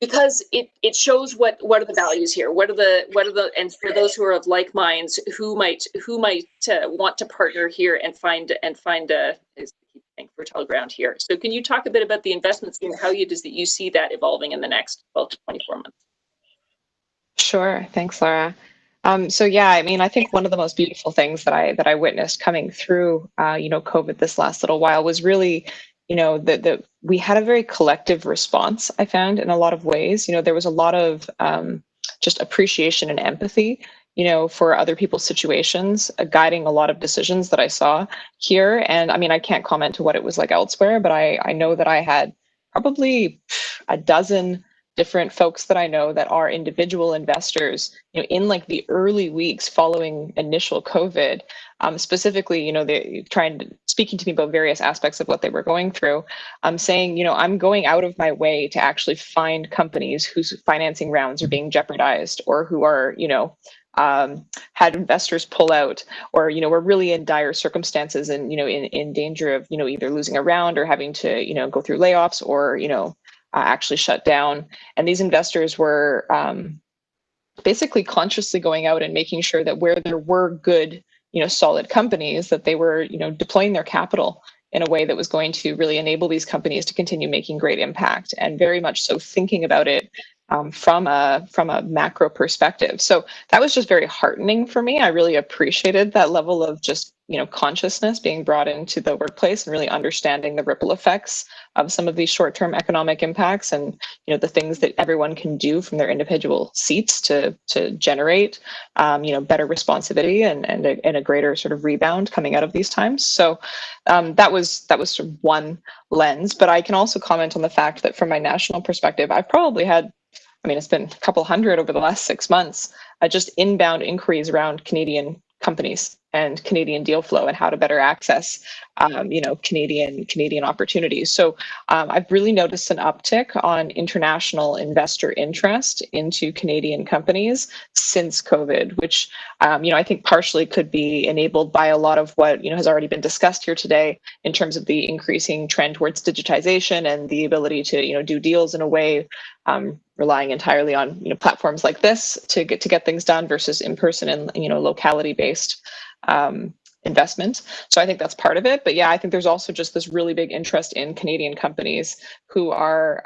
it shows what are the values here, and for those who are of like minds, who might want to partner here and find a fertile ground here. So can you talk a bit about the investments and how it is that you see that evolving in the next 12 to 24 months? Sure, thanks, Laura. So yeah, I mean, I think one of the most beautiful things that I witnessed coming through, COVID this last little while was really, that we had a very collective response, I found, in a lot of ways. There was a lot of just appreciation and empathy, for other people's situations, guiding a lot of decisions that I saw here. And I mean, I can't comment to what it was like elsewhere, but I know that I had probably a dozen different folks that I know that are individual investors, in like the early weeks following initial COVID, specifically, they speaking to me about various aspects of what they were going through, saying, I'm going out of my way to actually find companies whose financing rounds are being jeopardized, or who are, had investors pull out, or, were really in dire circumstances and, in danger of, either losing a round or having to, go through layoffs, or, actually shut down. And these investors were basically consciously going out and making sure that where there were good, solid companies, that they were, deploying their capital in a way that was going to really enable these companies to continue making great impact, and very much so thinking about it from a macro perspective. So that was just very heartening for me. I really appreciated that level of just, consciousness being brought into the workplace, and really understanding the ripple effects of some of these short-term economic impacts, and, the things that everyone can do from their individual seats to generate, better responsivity and a greater sort of rebound coming out of these times. So that was sort of one lens. But I can also comment on the fact that from my national perspective, I've probably had, it's been a couple hundred over the last 6 months, just inbound inquiries around Canadian companies and Canadian deal flow, and how to better access, Canadian opportunities. So I've really noticed an uptick on international investor interest into Canadian companies since COVID, which, I think partially could be enabled by a lot of what, has already been discussed here today in terms of the increasing trend towards digitization and the ability to, do deals in a way, relying entirely on, platforms like this to get things done, versus in person and, locality based investment. So I think that's part of it. But yeah, I think there's also just this really big interest in Canadian companies who are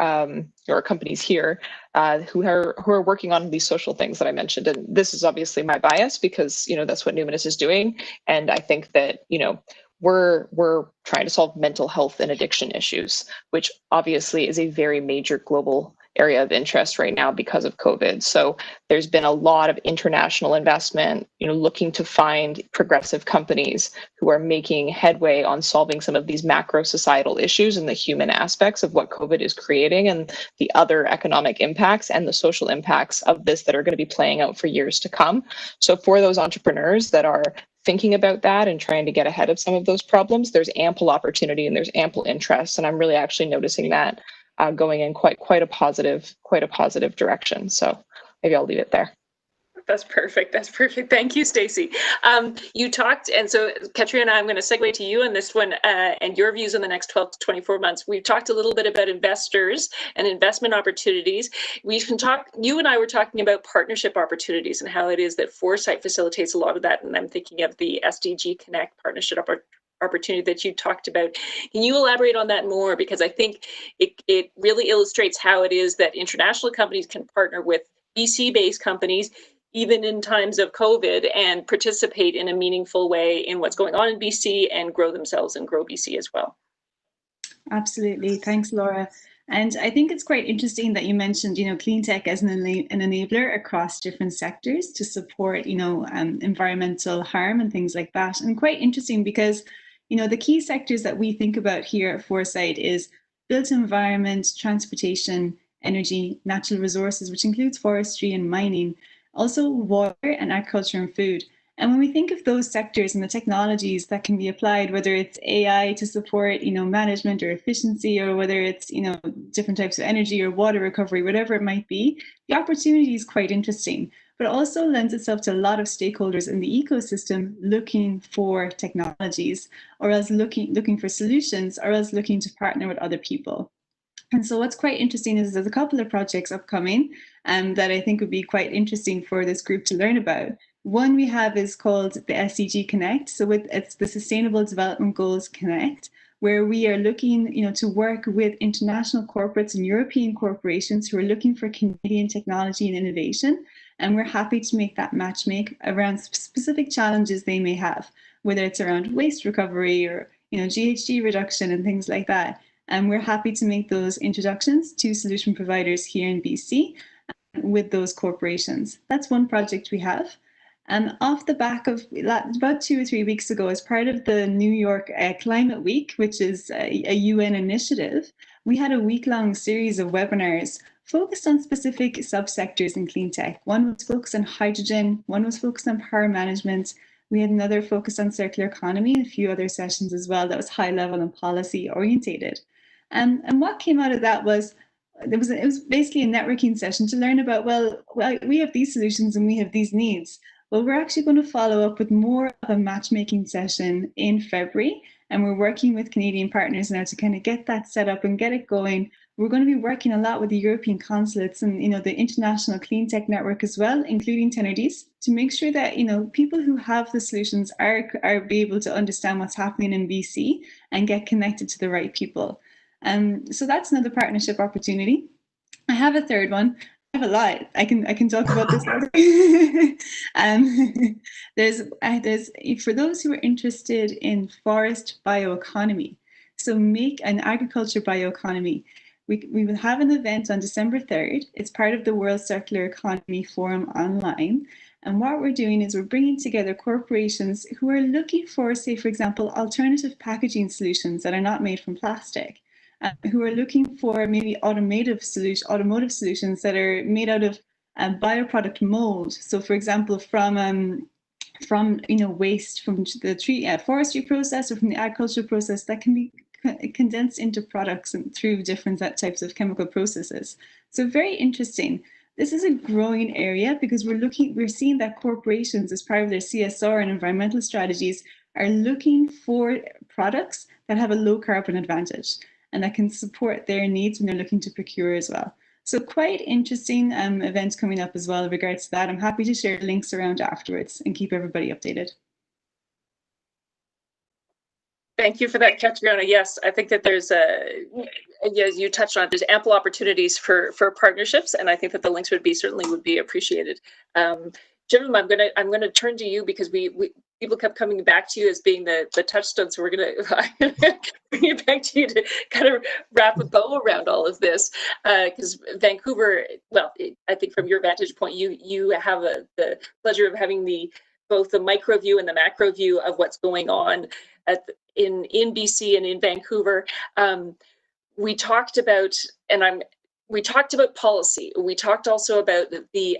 companies here who are working on these social things that I mentioned. And this is obviously my bias, because that's what Numinous is doing. And I think that we're trying to solve mental health and addiction issues, which obviously is a very major global area of interest right now because of COVID. So there's been a lot of international investment, looking to find progressive companies who are making headway on solving some of these macro societal issues and the human aspects of what COVID is creating, and the other economic impacts and the social impacts of this that are going to be playing out for years to come. So for those entrepreneurs that are thinking about that and trying to get ahead of some of those problems, there's ample opportunity and there's ample interest. And I'm really actually noticing that going in quite a positive direction. So maybe I'll leave it there. That's perfect. Thank you, Stacey. You talked, and so Katrina and I, I'm going to segue to you on this one and your views in the next 12 to 24 months. We've talked a little bit about investors and investment opportunities. You and I were talking about partnership opportunities and how it is that Foresight facilitates a lot of that. And I'm thinking of the SDG Connect partnership opportunity that you talked about. Can you elaborate on that more? Because I think it really illustrates how it is that international companies can partner with BC-based companies, even in times of COVID, and participate in a meaningful way in what's going on in BC and grow themselves and grow BC as well. Absolutely. Thanks, Laura. And I think it's quite interesting that you mentioned, clean tech as an enabler across different sectors to support, environmental harm and things like that. And quite interesting because, the key sectors that we think about here at Foresight is built environment, transportation, energy, natural resources, which includes forestry and mining, also water and agriculture and food. And when we think of those sectors and the technologies that can be applied, whether it's AI to support, management or efficiency, or whether it's, different types of energy or water recovery, whatever it might be, the opportunity is quite interesting. But it also lends itself to a lot of stakeholders in the ecosystem looking for technologies, or else looking for solutions, or else looking to partner with other people. And so what's quite interesting is there's a couple of projects upcoming that I think would be quite interesting for this group to learn about. One we have is called the SDG Connect. So it's the Sustainable Development Goals Connect, where we are looking, to work with international corporates and European corporations who are looking for Canadian technology and innovation. And we're happy to make that matchmake around specific challenges they may have, whether it's around waste recovery or, GHG reduction and things like that. And we're happy to make those introductions to solution providers here in BC with those corporations. That's one project we have. And off the back of about 2 or 3 weeks ago, as part of the New York Climate Week, which is a UN initiative, we had a week-long series of webinars focused on specific subsectors in clean tech. One was focused on hydrogen, one was focused on power management. We had another focused on circular economy, and a few other sessions as well that was high level and policy orientated. And what came out of that was, it was basically a networking session to learn about, well, we have these solutions and we have these needs. Well, we're actually going to follow up with more of a matchmaking session in February, and we're working with Canadian partners now to kind of get that set up and get it going. We're going to be working a lot with the European consulates and the International Clean Tech Network as well, including Tenerife, to make sure that people who have the solutions are be able to understand what's happening in BC and get connected to the right people. So that's another partnership opportunity. I have a third one. I have a lot. I can talk about this. There's for those who are interested in forest bioeconomy, so make an agriculture bioeconomy. We will have an event on December 3rd. It's part of the World Circular Economy Forum online. And what we're doing is we're bringing together corporations who are looking for, say, for example, alternative packaging solutions that are not made from plastic. Who are looking for maybe automotive solutions that are made out of bioproduct mold. So, for example, from waste from the forestry process or from the agricultural process that can be condensed into products and through different types of chemical processes. So, very interesting. This is a growing area because we're seeing that corporations, as part of their CSR and environmental strategies, are looking for products that have a low carbon advantage and that can support their needs when they're looking to procure as well. So quite interesting events coming up as well in regards to that. I'm happy to share links around afterwards and keep everybody updated. Thank you for that, Katriona. Yes, I think that there's as you touched on it, there's ample opportunities for partnerships, and I think that the links would be appreciated. Jim, I'm gonna turn to you because people kept coming back to you as being the touchstone. So we're gonna bring it back to you to kind of wrap a bow around all of this, because Vancouver, well, I think from your vantage point, you have the pleasure of having both the micro view and the macro view of what's going on in BC and in Vancouver. We talked about, we talked about policy. We talked also about we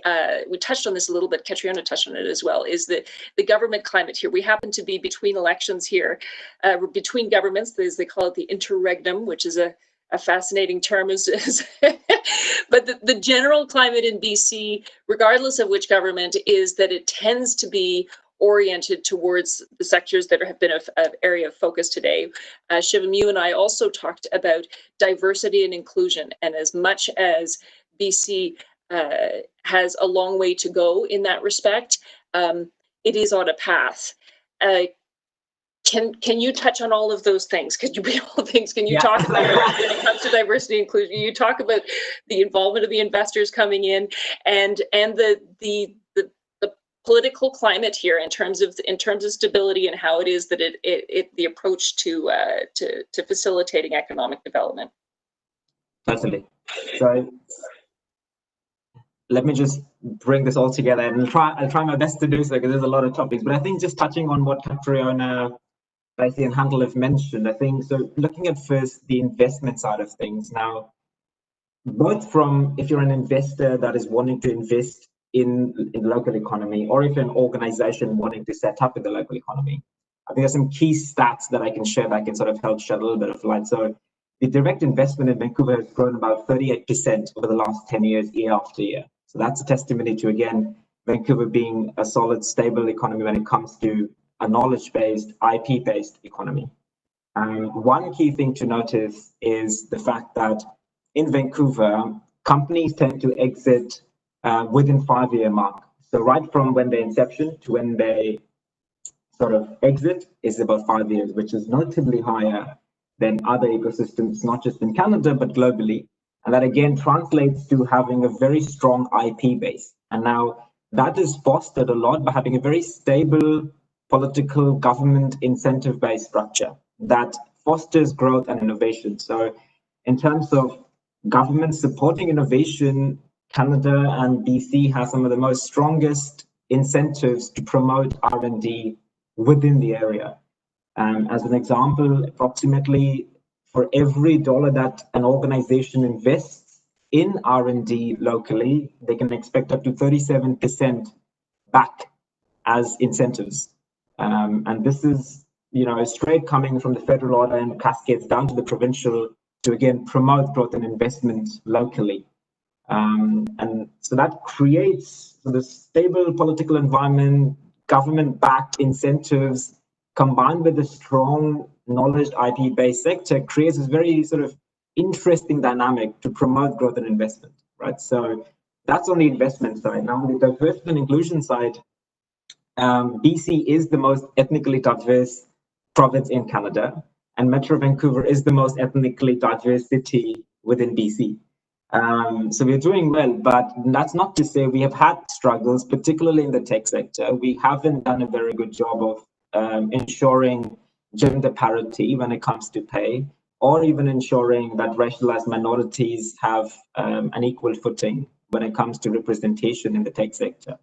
touched on this a little bit, Katriona touched on it as well, is the government climate here. We happen to be between elections here, between governments, as they call it, the interregnum, which is a fascinating term, but the general climate in BC, regardless of which government, is that it tends to be oriented towards the sectors that have been an area of focus today. Shivam, you and I also talked about diversity and inclusion, and as much as BC has a long way to go in that respect, it is on a path. Can you touch on all of those things? Can you talk about when it comes to diversity and inclusion? You talk about the involvement of the investors coming in and the political climate here in terms of stability and how it is that the approach to facilitating economic development. Certainly. So let me just bring this all together, and I'll try my best to do so, because there's a lot of topics. But I think just touching on what Catriona, Tracy, and Handel have mentioned, I think, so looking at first the investment side of things. Now, both from if you're an investor that is wanting to invest in the local economy, or if you're an organization wanting to set up in the local economy, I think there's some key stats that I can share that can sort of help shed a little bit of light. So the direct investment in Vancouver has grown about 38% over the last 10 years, year after year. So that's a testimony to, again, Vancouver being a solid, stable economy when it comes to a knowledge-based, IP-based economy. One key thing to notice is the fact that in Vancouver, companies tend to exit within 5-year mark. So right from when they inception to when they sort of exit is about 5 years, which is notably higher than other ecosystems, not just in Canada, but globally. And that again translates to having a very strong IP base. And now that is fostered a lot by having a very stable political government incentive-based structure that fosters growth and innovation. So in terms of government supporting innovation, Canada and BC have some of the most strongest incentives to promote R&D within the area. As an example, approximately for every dollar that an organization invests in R&D locally, they can expect up to 37% back as incentives. And this is, straight coming from the federal order and cascades down to the provincial to again promote growth and investment locally. And so that creates the stable political environment, government-backed incentives, combined with a strong knowledge IP-based sector, creates this very sort of interesting dynamic to promote growth and investment, right? So that's on the investment side. Now, on the diversity and inclusion side, BC is the most ethnically diverse province in Canada, and Metro Vancouver is the most ethnically diverse city within BC. So we're doing well, but that's not to say we have had struggles, particularly in the tech sector. We haven't done a very good job of ensuring gender parity when it comes to pay, or even ensuring that racialized minorities have an equal footing when it comes to representation in the tech sector.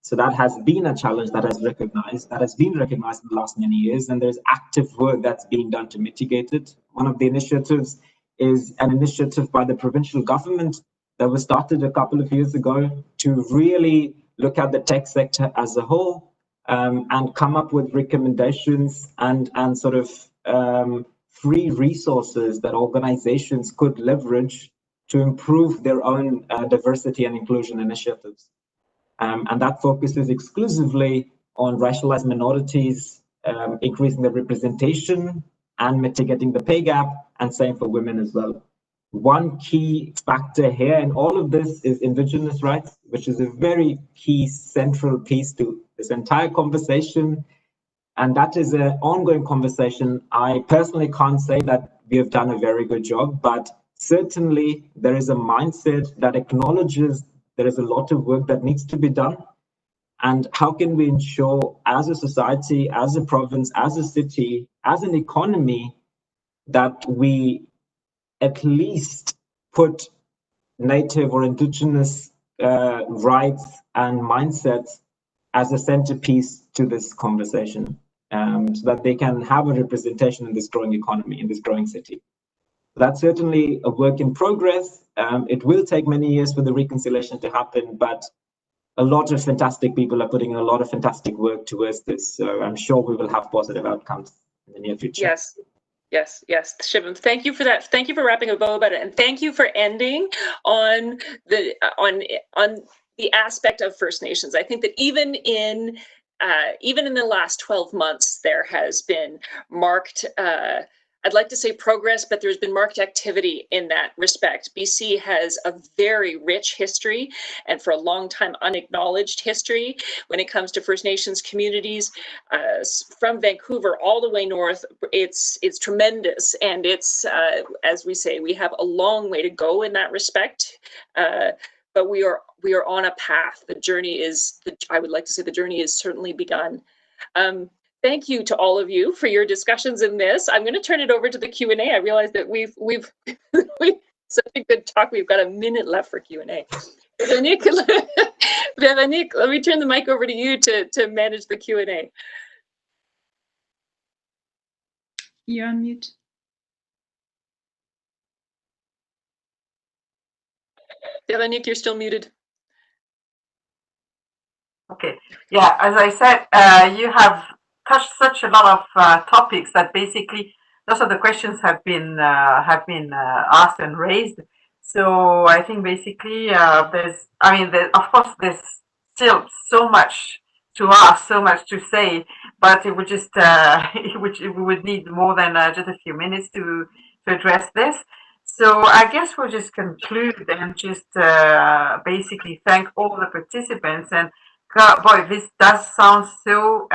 So that has been a challenge that has been recognized in the last many years, and there's active work that's being done to mitigate it. One of the initiatives is an initiative by the provincial government that was started a couple of years ago to really look at the tech sector as a whole, and come up with recommendations and sort of free resources that organizations could leverage to improve their own diversity and inclusion initiatives. And that focuses exclusively on racialized minorities, increasing the representation and mitigating the pay gap, and same for women as well. One key factor here in all of this is Indigenous rights, which is a very key central piece to this entire conversation. And that is an ongoing conversation. I personally can't say that we have done a very good job, but certainly there is a mindset that acknowledges there is a lot of work that needs to be done. And how can we ensure as a society, as a province, as a city, as an economy, that we at least put Native or Indigenous rights and mindsets as a centerpiece to this conversation, so that they can have a representation in this growing economy, in this growing city. That's certainly a work in progress. It will take many years for the reconciliation to happen, but a lot of fantastic people are putting in a lot of fantastic work towards this. So I'm sure we will have positive outcomes in the near future. Yes, Shivam, thank you for that. Thank you for wrapping a bow about it, and thank you for ending on the aspect of First Nations. I think that even in the last 12 months, there has been marked, I'd like to say progress, but there's been marked activity in that respect. BC has a very rich history, and for a long time unacknowledged history when it comes to First Nations communities. From Vancouver all the way north, it's tremendous, and it's as we say, we have a long way to go in that respect. but we are on a path. The journey is, I would like to say, the journey is certainly begun. Thank you to all of you for your discussions in this. I'm going to turn it over to the Q&A. I realize that we've such a good talk. We've got a minute left for Q&A. Veronique, let me turn the mic over to you to manage the Q&A. You're on mute. Veronique, you're still muted. Okay. Yeah, as I said, you have touched such a lot of topics that basically most of the questions have been asked and raised. So I think basically of course, there's still so much to ask, so much to say, but it would just we would need more than just a few minutes to address this. So I guess we'll just conclude and just basically thank all the participants. And God, boy, this does sound so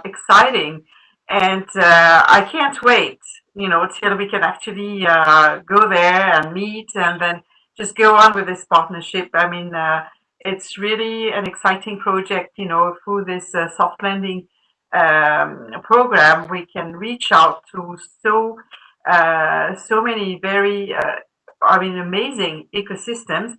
exciting, and I can't wait, till we can actually go there and meet and then just go on with this partnership. I mean, it's really an exciting project, through this soft landing program. We can reach out to so many very, amazing ecosystems.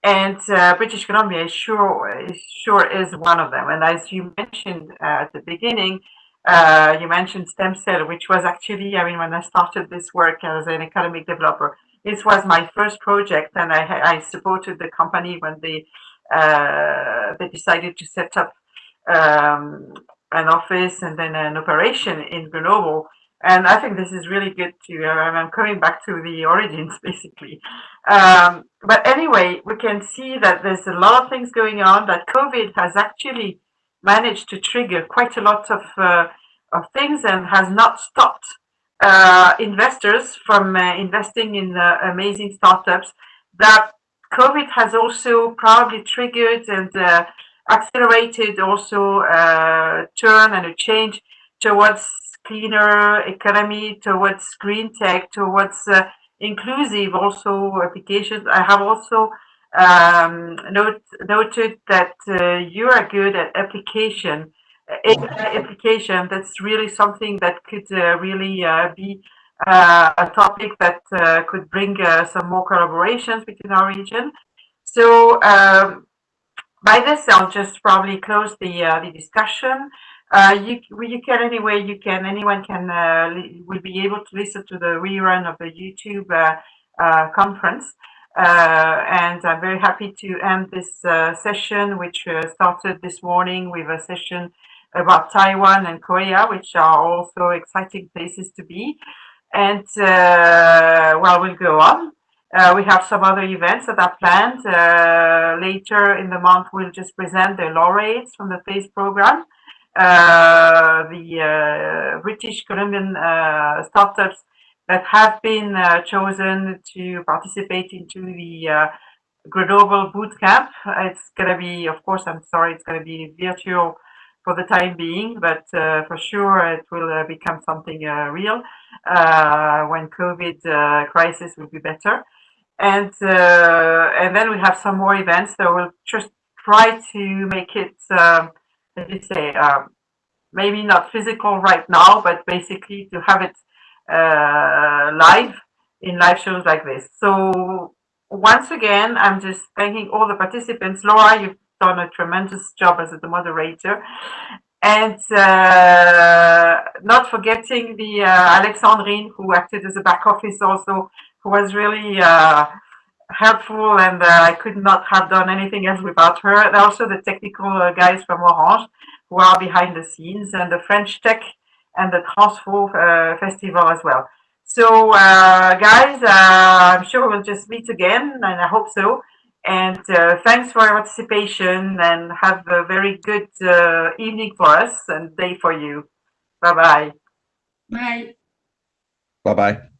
And British Columbia sure is one of them. And as you mentioned at the beginning, you mentioned stem cell, which was actually, when I started this work as an academic developer, this was my first project, and I supported the company when they decided to set up an office and then an operation in Grenoble. And I think this is really good to, I'm coming back to the origins, basically. But anyway, we can see that there's a lot of things going on, that COVID has actually managed to trigger quite a lot of things and has not stopped investors from investing in amazing startups. That COVID has also probably triggered and accelerated also turn and a change towards cleaner economy, towards green tech, towards inclusive also applications. I have also noted that you are good at application. Application, that's really something that could really be a topic that could bring some more collaborations between our region. So by this, I'll just probably close the discussion. Anyone can will be able to listen to the rerun of the YouTube conference. And I'm very happy to end this session, which started this morning with a session about Taiwan and Korea, which are also exciting places to be. And we'll go on. We have some other events that are planned. Later in the month, we'll just present the laureates from the FAISE program. The British Columbian startups that have been chosen to participate into the Grenoble Bootcamp. It's going to be, of course, I'm sorry, it's going to be virtual for the time being, but for sure it will become something real when COVID crisis will be better. And then we have some more events that we'll just try to make it, let me say, maybe not physical right now, but basically to have it live in live shows like this. So once again, I'm just thanking all the participants. Laura, you've done a tremendous job as the moderator. And not forgetting the Alexandrine, who acted as a back office also, who was really helpful, and I could not have done anything else without her. And also the technical guys from Orange, who are behind the scenes, and the French Tech and the Transfo Festival as well. So guys, I'm sure we'll just meet again, and I hope so. And thanks for your participation, and have a very good evening for us and day for you. Bye-bye. Bye. Bye-bye.